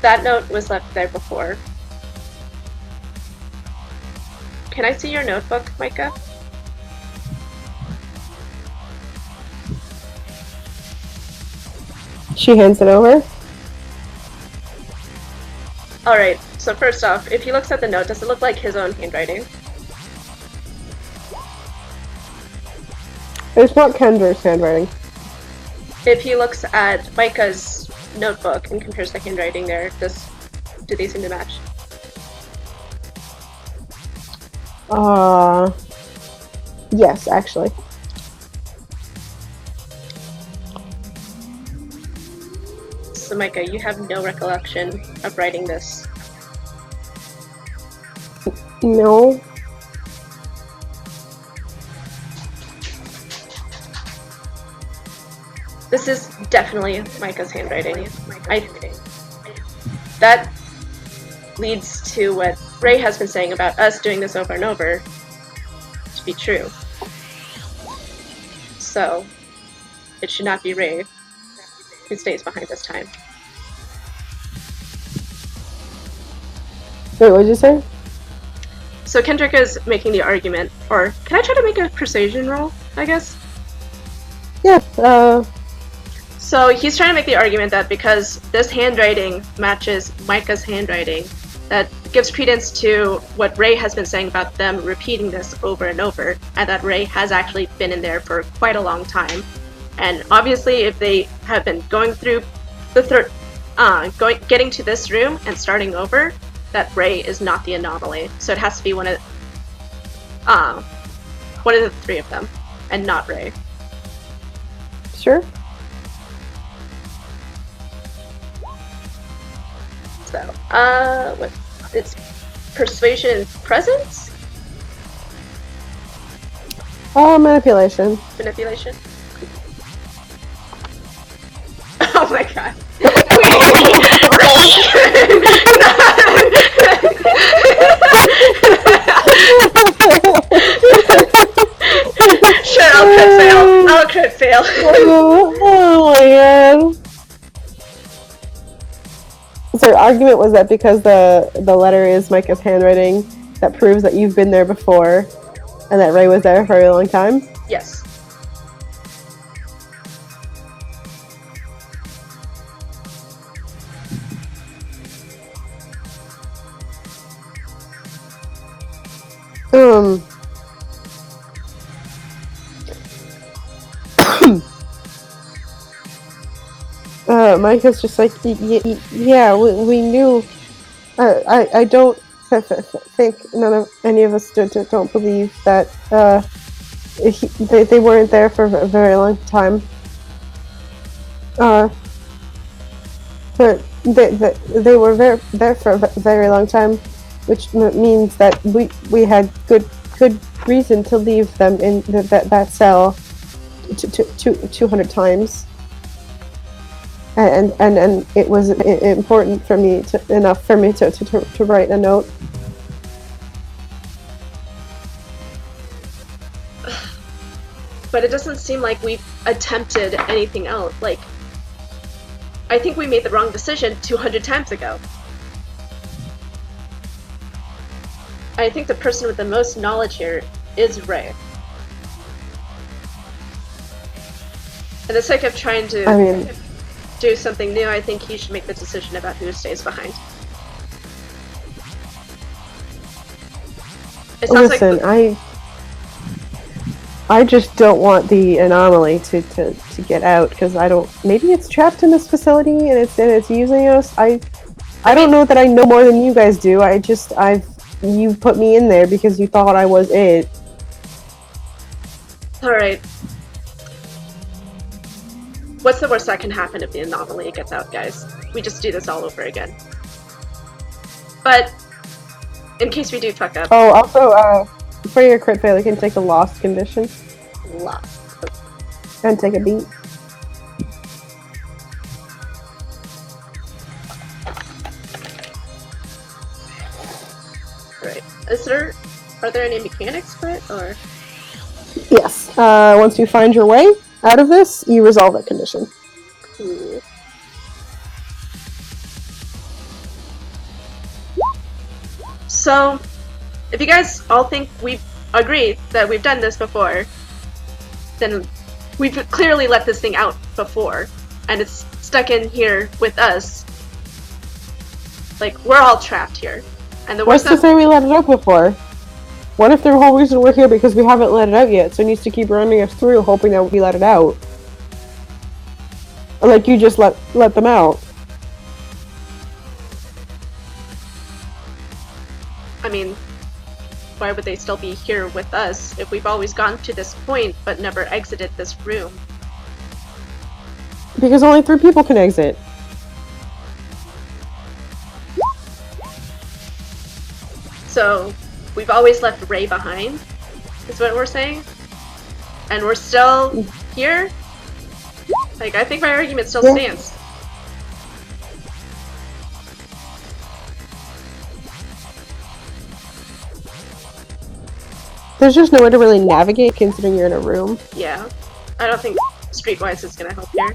That note was left there before. Can I see your notebook, Micah? She hands it over. Alright, so first off, if he looks at the note, does it look like his own handwriting? It's not Kendrick's handwriting. If he looks at Micah's notebook and compares the handwriting there, do they seem to match? Yes, actually. So Micah, you have no recollection of writing this. No. This is definitely Micah's handwriting. That leads to what Ray has been saying about us doing this over and over to be true. So, it should not be Ray who stays behind this time. Wait, what did you say? So Kendrick is making the argument, or can I try to make a persuasion roll, I guess? Yeah, So he's trying to make the argument that because this handwriting matches Micah's handwriting, that gives credence to what Ray has been saying about them repeating this over and over, and that Ray has actually been in there for quite a long time. And obviously, if they have been going through the getting to this room and starting over, that Ray is not the anomaly. So it has to be one of the three of them, and not Ray. sure. So, what? It's persuasion and presence? Manipulation. Manipulation? Oh my god. Sure, I'll crit fail. I'll crit fail. Oh my god. So your argument was that because the letter is Micah's handwriting, that proves that you've been there before, and that Ray was there for a very long time? Yes. Micah's just like, yeah, we knew. I don't think any of us don't believe that they weren't there for a very long time. But they were there for a very long time, which means that we had good reason to leave them in that cell 200 times. And it was important for me enough for me to write a note. But it doesn't seem like we've attempted anything else. Like, I think we made the wrong decision 200 times ago. I think the person with the most knowledge here is Ray. For the sake of trying to do something new, I think he should make the decision about who stays behind. It sounds Listen, like I just don't want the anomaly to get out because I don't. Maybe it's trapped in this facility and it's using us. I don't know that I know more than you guys do. You put me in there because you thought I was it. Alright. What's the worst that can happen if the anomaly gets out, guys? We just do this all over again. But, in case we do fuck up... Oh, also, for your crit fail, you can take a lost condition. Lost. And take a beat. Right. Are there any mechanics for it, or...? Yes. Once you find your way out of this, you resolve that condition. Cool. So, if you guys all think we agree that we've done this before, then we've clearly let this thing out before, and it's stuck in here with us. Like, we're all trapped here. And the What's worst to say we let it out before? What if the whole reason we're here because we haven't let it out yet, so it needs to keep running us through, hoping that we let it out? Or like you just let them out. I mean, why would they still be here with us if we've always gotten to this point but never exited this room? Because only 3 people can exit. So, we've always left Ray behind, is what we're saying? And we're still here? Like, I think my argument still stands. There's just no way to really navigate considering you're in a room. Yeah. I don't think Streetwise is gonna help here.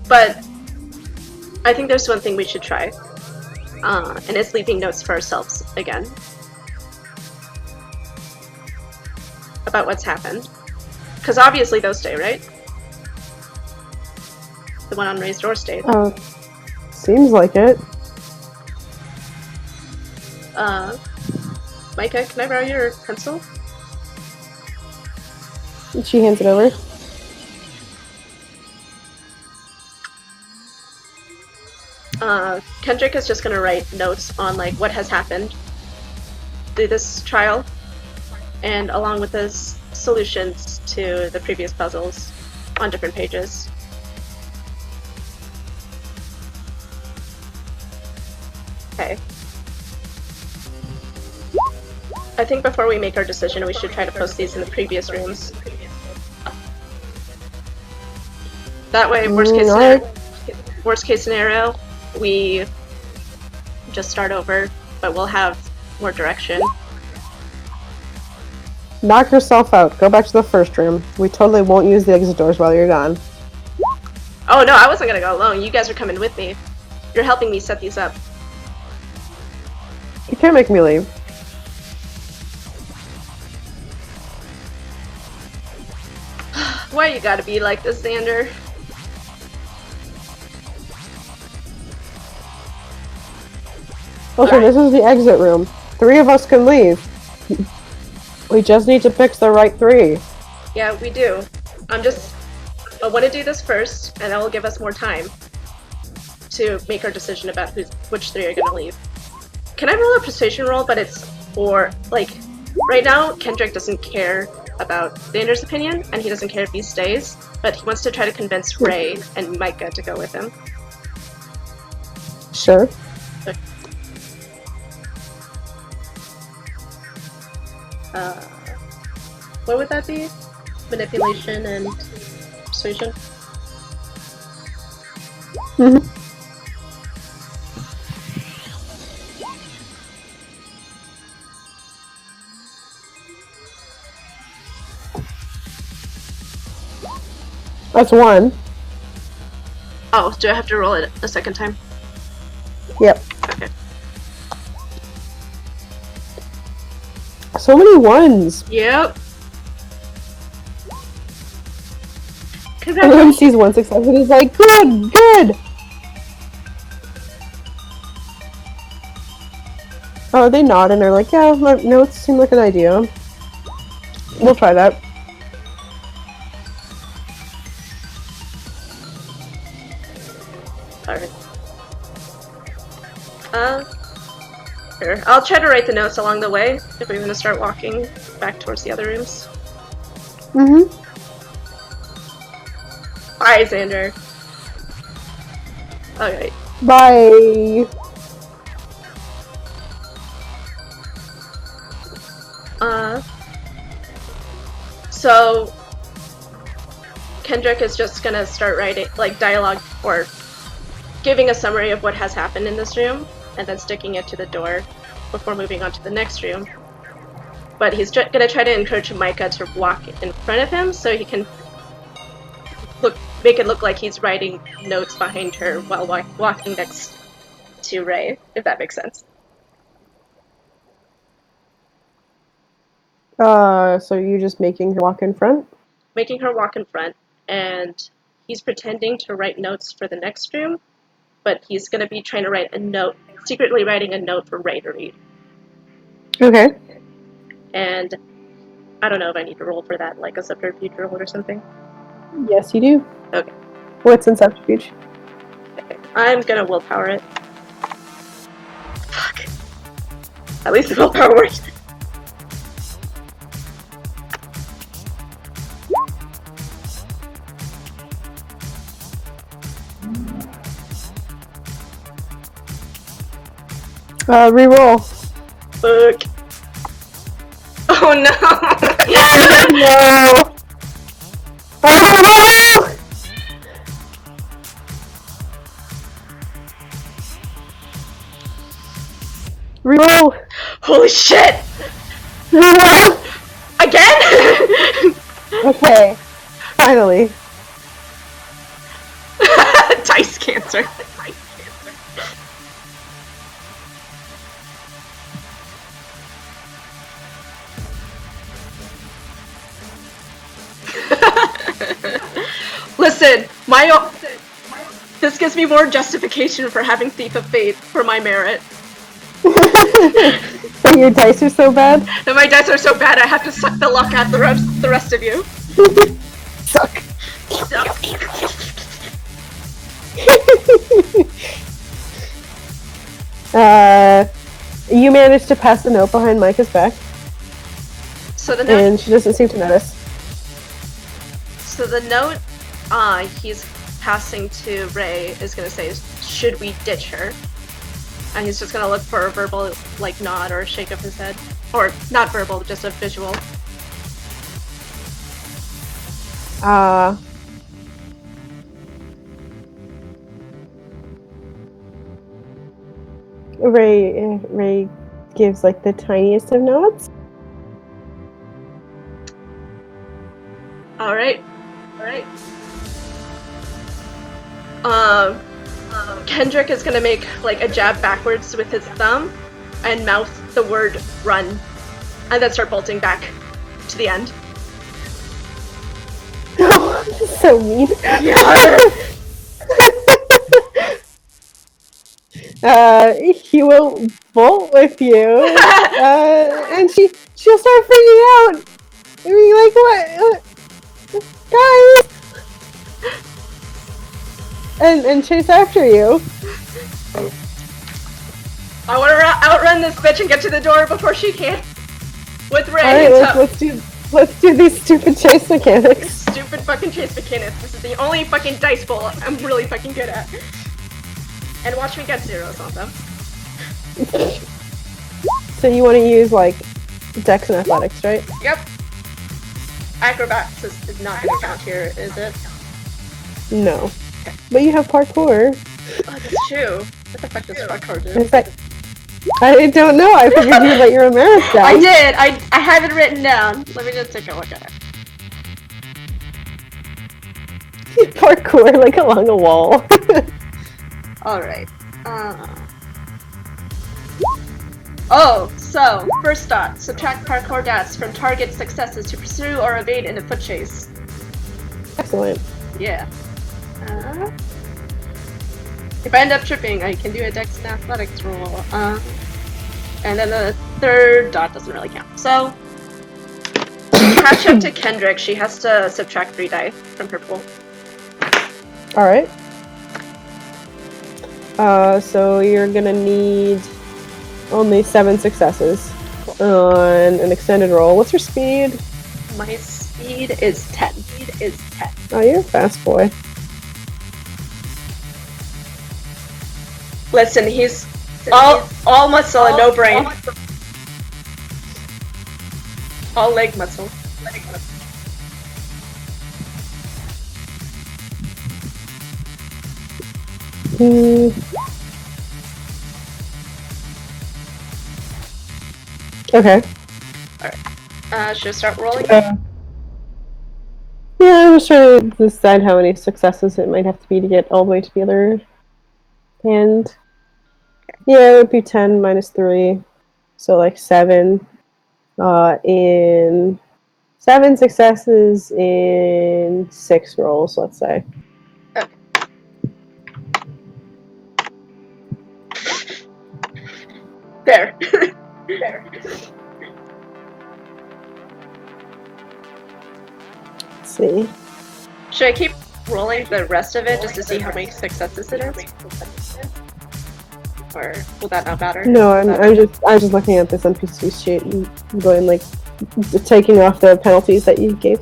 But I think there's one thing we should try. And it's leaving notes for ourselves again. About what's happened. Because obviously those stay, right? The one on Ray's door stayed. Seems like it. Micah, can I borrow your pencil? She hands it over. Kendrick is just gonna write notes on like what has happened through this trial, and along with the solutions to the previous puzzles on different pages. Okay. I think before we make our decision, we should try to post these in the previous rooms. That way, worst case scenario, we just start over, but we'll have more direction. Knock yourself out. Go back to the first room. We totally won't use the exit doors while you're gone. Oh no, I wasn't gonna go alone. You guys are coming with me. You're helping me set these up. You can't make me leave. Why you gotta be like this, Xander? Okay, this is the exit room. 3 of us can leave. We just need to pick the right 3. Yeah, we do. I want to do this first, and that will give us more time to make our decision about which 3 are gonna leave. Can I roll a persuasion roll, but it's for, like, right now, Kendrick doesn't care about Xander's opinion, and he doesn't care if he stays, but he wants to try to convince Ray and Micah to go with him. Sure. What would that be? Manipulation and persuasion? Mm-hmm. That's one. Oh, do I have to roll it a second time? Yep. Okay. So many ones. Yep. Everyone sees one success and he's like, good, good! Oh, they nod and they're like, yeah, notes seem like an idea. We'll try that. Alright. Here. I'll try to write the notes along the way if we're gonna start walking back towards the other rooms. Mm-hmm. Bye, Xander. Okay. Bye. So Kendrick is just gonna start writing, like, dialogue or giving a summary of what has happened in this room, and then sticking it to the door before moving on to the next room. But he's gonna try to encourage Micah to walk in front of him so he can make it look like he's writing notes behind her while walking next to Ray, if that makes sense. So you're just making her walk in front? Making her walk in front, and he's pretending to write notes for the next room, but he's gonna be trying to write a note, secretly writing a note for Ray to read. Okay. And I don't know if I need to roll for that, like a subterfuge roll or something. Yes, you do. Okay. What's in subterfuge? Okay. I'm gonna willpower it. Fuck. At least the willpower worked. Reroll. Fuck. Oh no! No! Oh! Reroll! Holy shit! Reroll! Again? Okay. Finally. Dice cancer. Listen, this gives me more justification for having Thief of Fate for my merit. So your dice are so bad? And my dice are so bad I have to suck the luck out the rest of you. Suck. You managed to pass the note behind Micah's back, So the note, and she doesn't seem to notice. so the note he's passing to Ray is gonna say, should we ditch her? And he's just gonna look for a verbal, like, nod or a shake of his head. Or, not verbal, just a visual. Ray gives like the tiniest of nods. Alright. Kendrick is gonna make like a jab backwards with his thumb and mouth the word run, and then start bolting back to the end. So mean. He will bolt with you, and she'll start freaking out. I mean, like, what? Guys! And chase after you. I want to outrun this bitch and get to the door before she can. With Ray. Alright, let's Let's do these stupid chase mechanics. Stupid fucking chase mechanics. This is the only fucking dice bowl I'm really fucking good at. And watch me get zeros on them. So you want to use like Dex and Athletics, right? Yep. Acrobats is not gonna count here, is it? No. But you have parkour. Oh, that's true. What the fuck does parkour do? In fact, I don't know. I figured you'd let your Ameris down. I did! I have it written down. Let me just take a look at it. Parkour like along a wall. Alright. Oh, so, first thought. Subtract parkour stats from target successes to pursue or evade in a foot chase. Excellent. Yeah. If I end up tripping, I can do a Dex and Athletics roll. And then the third dot doesn't really count. So, to catch up to Kendrick, she has to subtract 3 die from her pool. Alright. So you're gonna need only 7 successes on an extended roll. What's your speed? My speed is 10. Oh, you're a fast boy. Listen, he's all muscle and no brain. All leg muscle. Okay. Should I start rolling? Yeah, I'm just trying to decide how many successes it might have to be to get all the way to the other hand. Yeah, it would be 10 minus 3. So like 7. In 7 successes in 6 rolls, let's say. Okay. There. There. Let's see. Should I keep rolling the rest of it just to see how many successes it is? Or will that not matter? No, I'm just looking at this NPC sheet and going like taking off the penalties that you gave.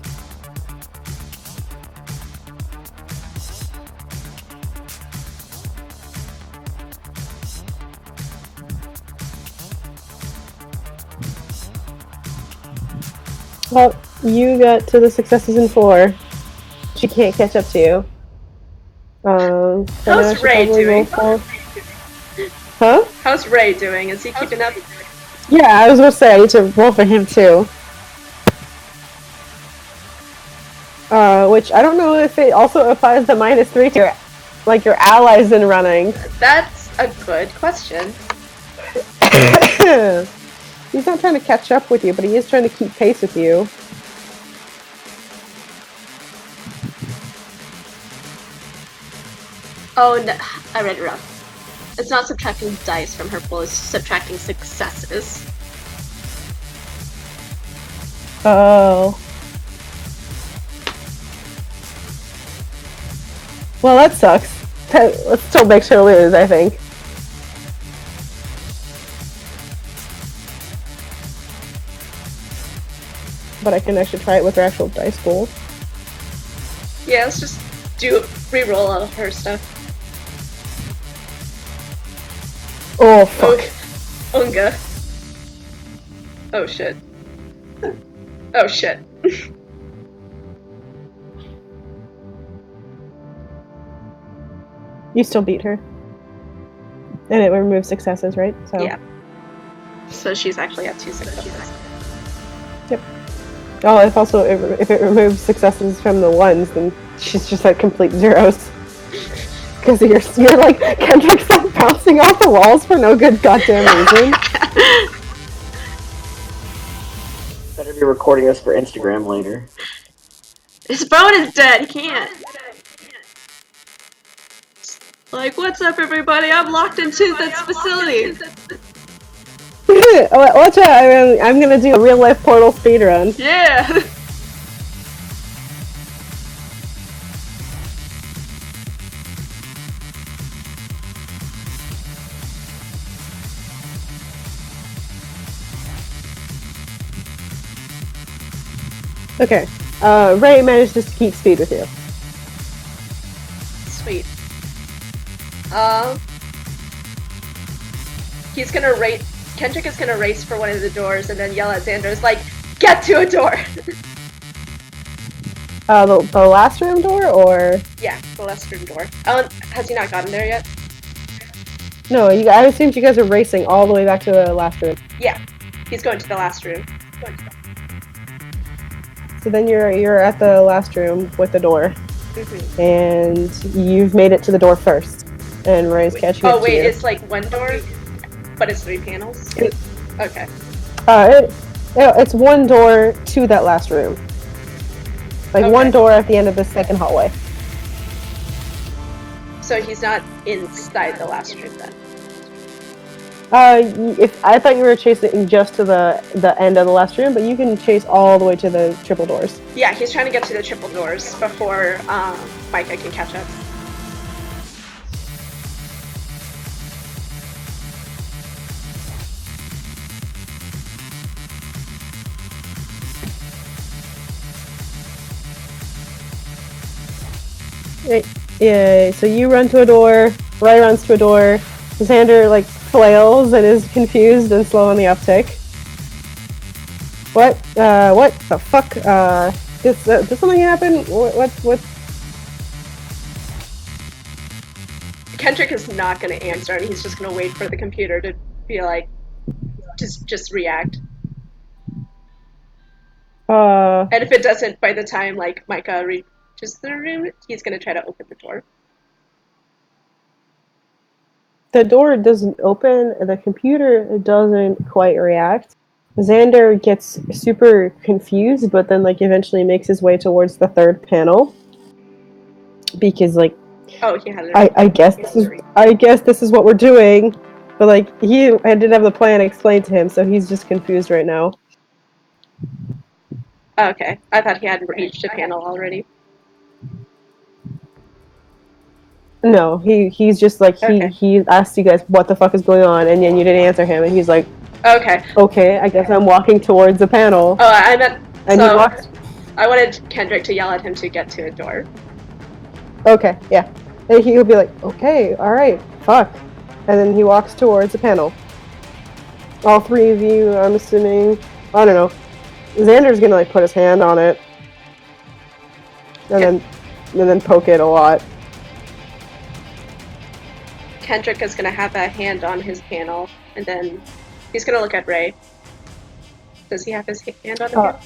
Well, you got to the successes in 4. She can't catch up to you. So now I How's should Ray probably roll doing? 4. Huh? How's Ray doing? Is he keeping up? Yeah, I was gonna say I need to roll for him too. Which I don't know if it also applies the -3 to your allies in running. That's a good question. He's not trying to catch up with you, but he is trying to keep pace with you. Oh no, I read it wrong. It's not subtracting dice from her pool, it's subtracting successes. Oh. Well, that sucks. Let's still make her lose, I think. But I can actually try it with her actual dice pool. Yeah, let's just re-roll all of her stuff. Oh, fuck. Unga. Oh shit. Oh shit. You still beat her. And it removes successes, right? So. Yeah. So she's actually at 2 successes. Yep. Oh, if it removes successes from the ones, then she's just at complete zeros. Because you're like, Kendrick, stop bouncing off the walls for no good goddamn reason. Better be recording us for Instagram later. His phone is dead, he can't. Like, what's up everybody? I'm locked into this facility. Watch out, I'm gonna do a real life Portal speedrun. Yeah. Okay. Ray manages to keep speed with you. Sweet. He's gonna race. Kendrick is gonna race for one of the doors and then yell at Xander's like, "Get to a door!" The last room door, or Yeah, the last room door. Oh, has he not gotten there yet? no? I assumed you guys are racing all the way back to the last room. Yeah, he's going to the last room. So then you're at the last room with the door, Mm-hmm. and you've made it to the door first, and Ray's catching up Oh to wait, you. it's like one door, but it's 3 panels. Okay. It's one door to that last room. Like one door at the end of the second hallway. So he's not inside the last room then. If I thought you were chasing just to the end of the last room, but you can chase all the way to the triple doors. Yeah, he's trying to get to the triple doors before Micah can catch up. Yeah, so you run to a door, Ray runs to a door, Xander like flails and is confused and slow on the uptick. What the fuck? Did something happen? What? Kendrick is not going to answer, and he's just going to wait for the computer to be like, just react. And if it doesn't, by the time like Micah reaches the room, he's going to try to open the door. The door doesn't open, the computer doesn't quite react. Xander gets super confused, but then like eventually makes his way towards the third panel. Because like he had it. I guess this is what we're doing. But like I didn't have the plan explained to him, so he's just confused right now. Okay. I thought he had reached a panel already. No, he's just like he asked you guys what the fuck is going on, and then you didn't answer him, and he's like, okay, I guess I'm walking towards the panel. Oh, I meant. And so he walks. I wanted Kendrick to yell at him to get to a door. Okay, yeah, and he'll be like, okay, all right, fuck, and then he walks towards the panel. All three of you, I'm assuming. I don't know. Xander's gonna like put his hand on it, and then poke it a lot. Kendrick is going to have a hand on his panel, and then he's going to look at Ray. Does he have his hand on the panel?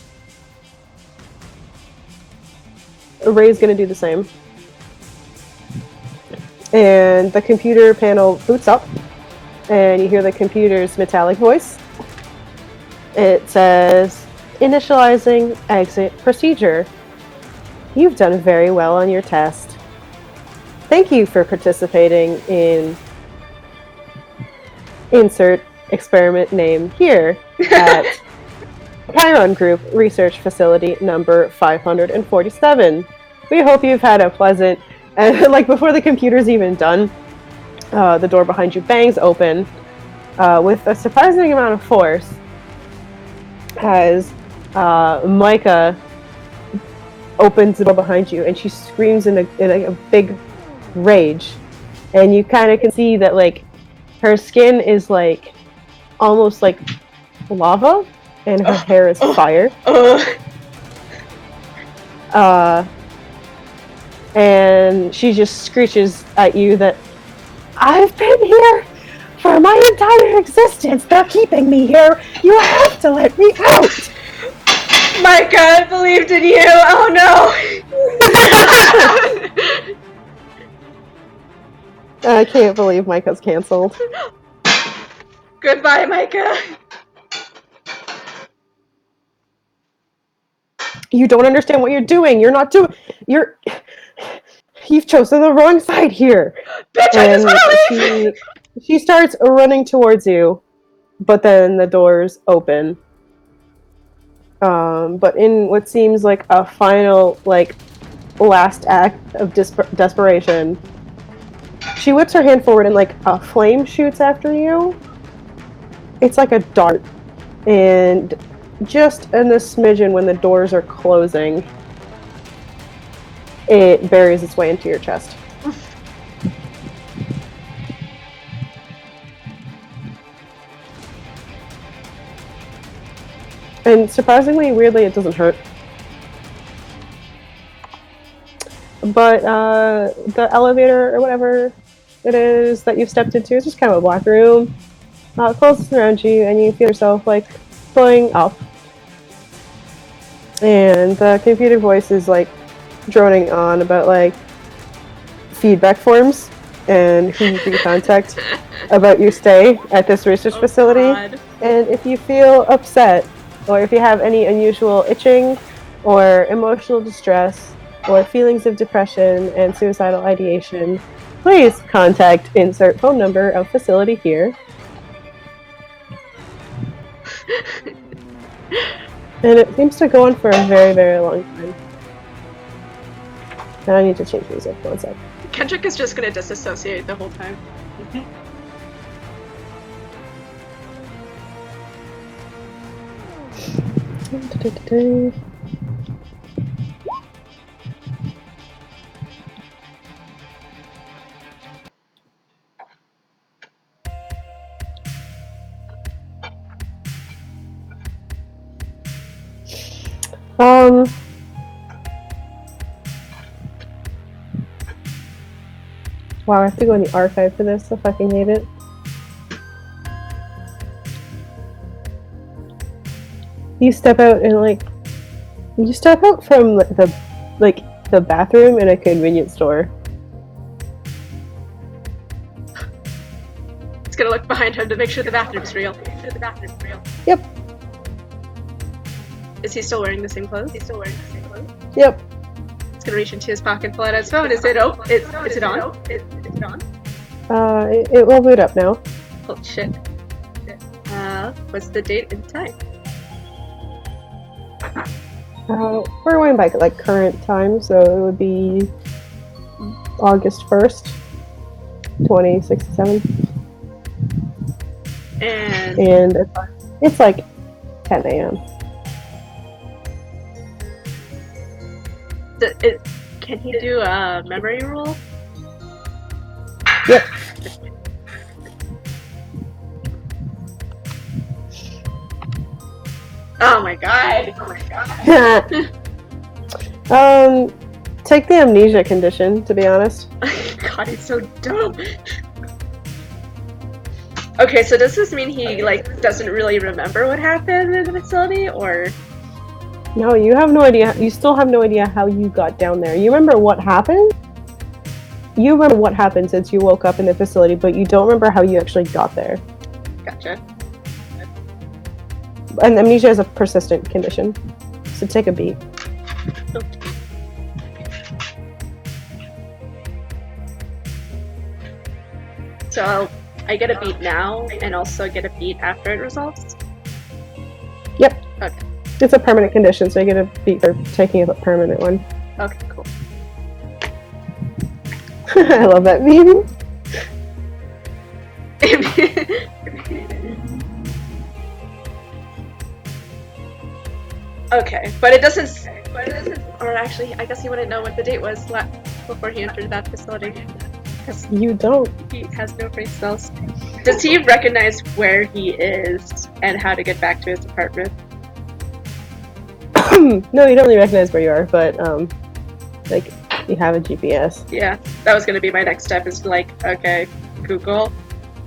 Ray's gonna do the same. And the computer panel boots up, and you hear the computer's metallic voice. It says, initializing exit procedure. You've done very well on your test. Thank you for participating in insert experiment name here at Chiron Group Research Facility number 547. We hope you've had a pleasant, and like before the computer's even done, the door behind you bangs open with a surprising amount of force as Micah opens the door behind you, and she screams in a big rage, and you kind of can see that like her skin is like almost like lava, and her hair is fire. And she just screeches at you that I've been here for my entire existence. They're keeping me here. You have to let me out. Micah, I believed in you. Oh no. I can't believe Micah's canceled. Goodbye, Micah. You don't understand what you're doing. You've chosen the wrong side here. Bitch, And I just wanna leave. she starts running towards you, but then the doors open. But in what seems like a final, like, last act of desperation, she whips her hand forward and like a flame shoots after you. It's like a dart, and just in a smidgen when the doors are closing, it buries its way into your chest. And surprisingly, weirdly, it doesn't hurt. But the elevator or whatever it is that you've stepped into is just kind of a black room. It closes around you, and you feel yourself like going up. And the computer voice is like droning on about like feedback forms and who you can contact about your stay at this research facility. God. And if you feel upset, or if you have any unusual itching, or emotional distress, or feelings of depression and suicidal ideation, please contact insert phone number of facility here. And it seems to go on for a very, very long time. Now I need to change music. 1 sec. Kendrick is just gonna disassociate the whole time. Wow, I have to go in the archive for this. I fucking hate it. You step out and you step out from the bathroom in a convenience store. He's gonna look behind him to make sure the bathroom's real. Yep. Is he still wearing the same clothes? Yep. He's gonna reach into his pocket and pull out his phone. Is it on? Is it on? It will boot up now. Oh shit. What's the date and time? We're going back at like current time, so it would be August 1st, 2067. And it's like 10 a.m. Can he do a memory roll? Yep. Oh my god. Take the amnesia condition, to be honest. God, he's so dumb. Okay, so does this mean he doesn't really remember what happened in the facility, or? No, you have no idea. You still have no idea how you got down there. You remember what happened? You remember what happened since you woke up in the facility, but you don't remember how you actually got there. Gotcha. And amnesia is a persistent condition, so take a beat. So I get a beat now, and also get a beat after it resolves? Yep. Okay. It's a permanent condition, so you get a beat for taking a permanent one. Okay, cool. I love that meme. Okay, but it doesn't. Or actually, I guess he wouldn't know what the date was before he entered that facility. Because You don't. he has no brain cells. Does he recognize where he is and how to get back to his apartment? No, you don't really recognize where you are, but you have a GPS. Yeah, that was gonna be my next step. Is okay, Google,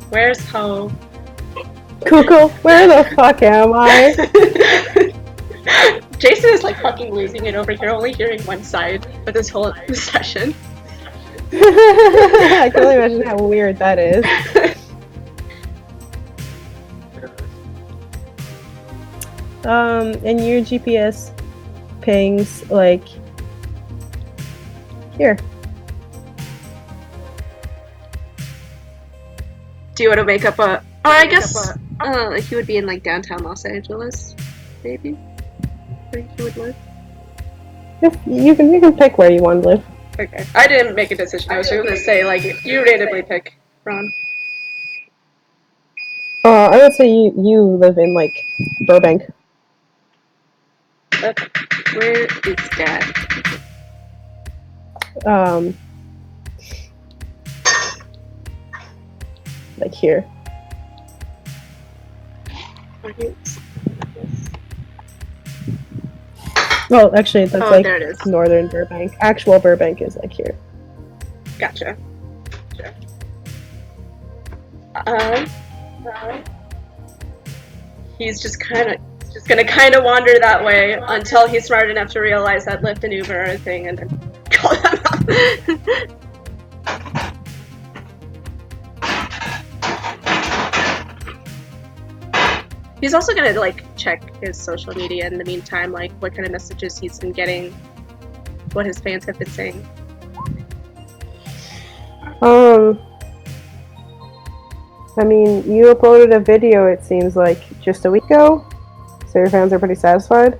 where's home? Google, where the fuck am I? Jason is fucking losing it over here, only hearing one side of this whole session. I can only imagine how weird that is. And your GPS pings here. Do you want to make up a? Or I guess he would be in downtown Los Angeles, maybe. Where he would live. If you can pick where you want to live. Okay, I didn't make a decision. I was just gonna say you randomly pick, Ron. I would say you live in Burbank. Where is Dad? Like here. Well, actually, that's like there it is. northern Burbank. Actual Burbank is like here. Gotcha. He's just gonna kind of wander that way until he's smart enough to realize that Lyft and Uber are a thing, and then call them out. He's also gonna like check his social media in the meantime, like what kind of messages he's been getting, what his fans have been saying. I mean, you uploaded a video, it seems like, just a week ago, so your fans are pretty satisfied.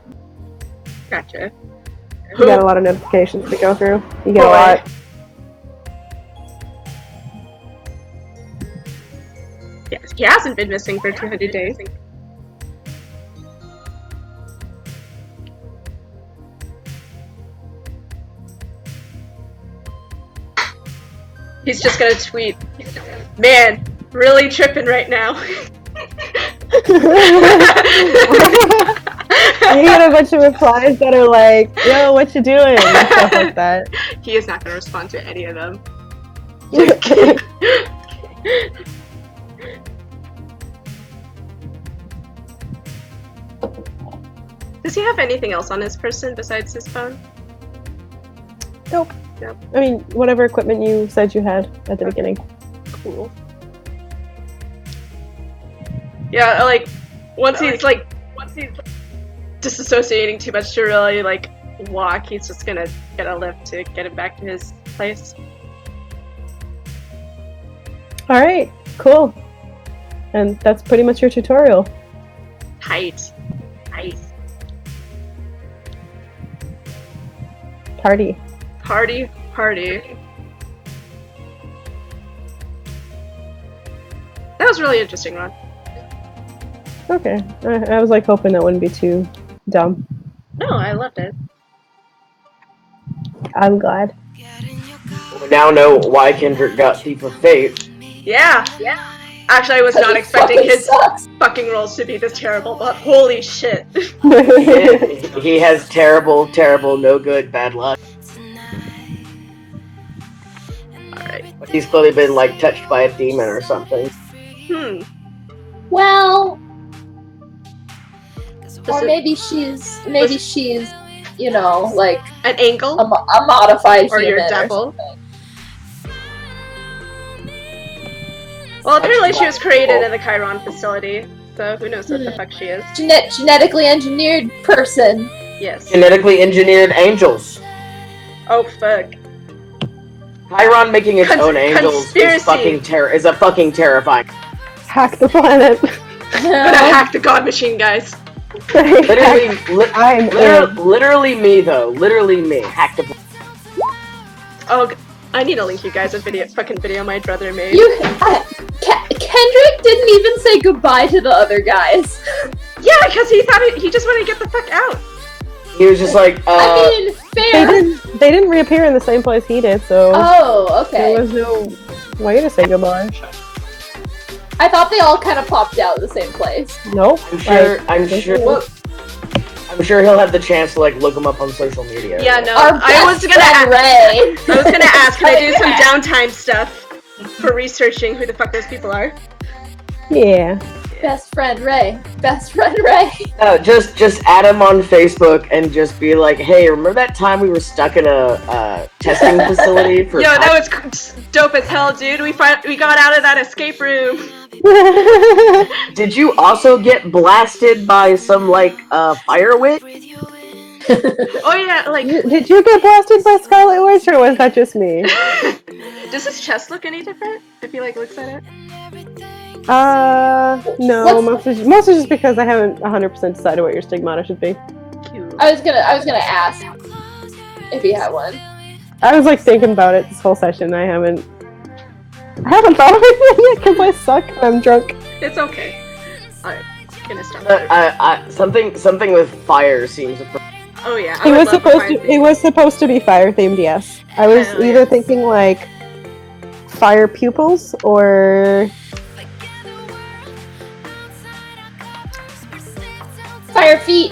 Gotcha. You got a lot of notifications to go through. You get a Boy. lot. Yes, he hasn't been missing for 200 days. He's just gonna tweet, "Man, really tripping right now." You get a bunch of replies that are like, "Yo, what you doing?" and stuff like that. He is not gonna respond to any of them. Does he have anything else on his person besides his phone? Nope. Nope. I mean, whatever equipment you said you had at the beginning. Cool. Yeah, like once he's disassociating too much to really like walk, he's just gonna get a lift to get him back to his place. Alright, cool. And that's pretty much your tutorial. Tight. Party. Party. That was really interesting, Ron. Okay. I was like hoping that wouldn't be too dumb. No, I loved it. I'm glad. We now know why Kendrick got Thief of Fate. Yeah. Actually, I was not expecting his fucking roles to be this terrible, but holy shit. He has terrible, no good, bad luck. Alright. But he's clearly been like touched by a demon or something. Well, or it- maybe she's, you know, like An angle? a modified Or your human devil? something. Well, apparently she was created in the Chiron facility, so who knows what the fuck she is. Genetically engineered person. Yes. Genetically engineered angels. Oh, fuck. Chiron making its own angels conspiracy. is a fucking terrifying. Hack the planet. I'm gonna hack the god machine, guys. Literally me though. Literally me. Hack the planet. Oh, I need to link you guys a fucking video my brother made. Kendrick didn't even say goodbye to the other guys. Yeah, because he thought he just wanted to get the fuck out. He was just like, I mean, fair. They didn't reappear in the same place he did, so Oh, okay. there was no way to say goodbye. I thought they all kind of popped out of the same place. Nope. I'm sure he'll have the chance to like look him up on social media. Yeah, no, Our I was best gonna friend Ray. I was gonna ask, can I do some downtime stuff for researching who the fuck those people are? Yeah. Best friend Ray. Best friend Ray. No, just add him on Facebook and just be like, hey, remember that time we were stuck in a testing facility for? Yo, that was dope as hell, dude. We got out of that escape room. Did you also get blasted by some like fire witch? Oh yeah, like Did you get blasted by Scarlet Witch, or was that just me? does his chest look any different if he like looks at it? No, mostly just because I haven't 100% decided what your stigmata should be. Cute. I was gonna ask if he had one. I was like thinking about it this whole session. I haven't thought of anything yet because I suck and I'm drunk. It's okay. Alright, gonna start. Something with fire seems. Oh yeah, I It would was love supposed fire to. themed. It was supposed to be fire themed. Yes, I was Hell either yeah. thinking like fire pupils or Fire feet.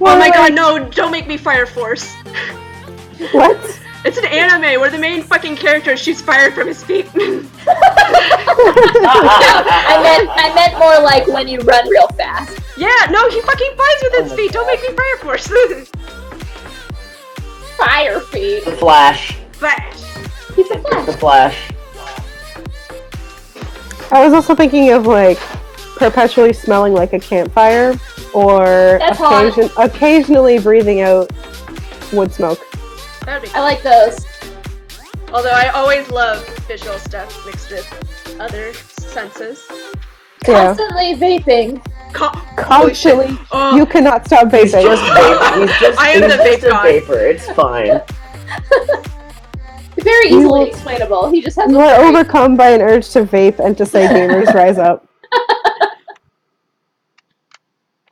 Oh my god, no! Don't make me Fire Force. What? It's an anime where the main fucking character shoots fire from his feet. I meant more like when you run real fast. Yeah, no, he fucking flies with his feet. Don't make me Fire Force. Fire feet. The Flash. Flash. He's a flash. The Flash. I was also thinking of like perpetually smelling like a campfire, or That's hot. occasionally breathing out wood smoke. That would be I like those. Although I always love visual stuff mixed with other senses. Yeah, Constantly vaping. Holy shit. constantly. Oh, You cannot stop He's vaping. just vapor. He's just, I am he's the just vape a god. vapor. It's fine. Very You easily will- explainable. He just has You a are very- overcome by an urge to vape and to say gamers rise up.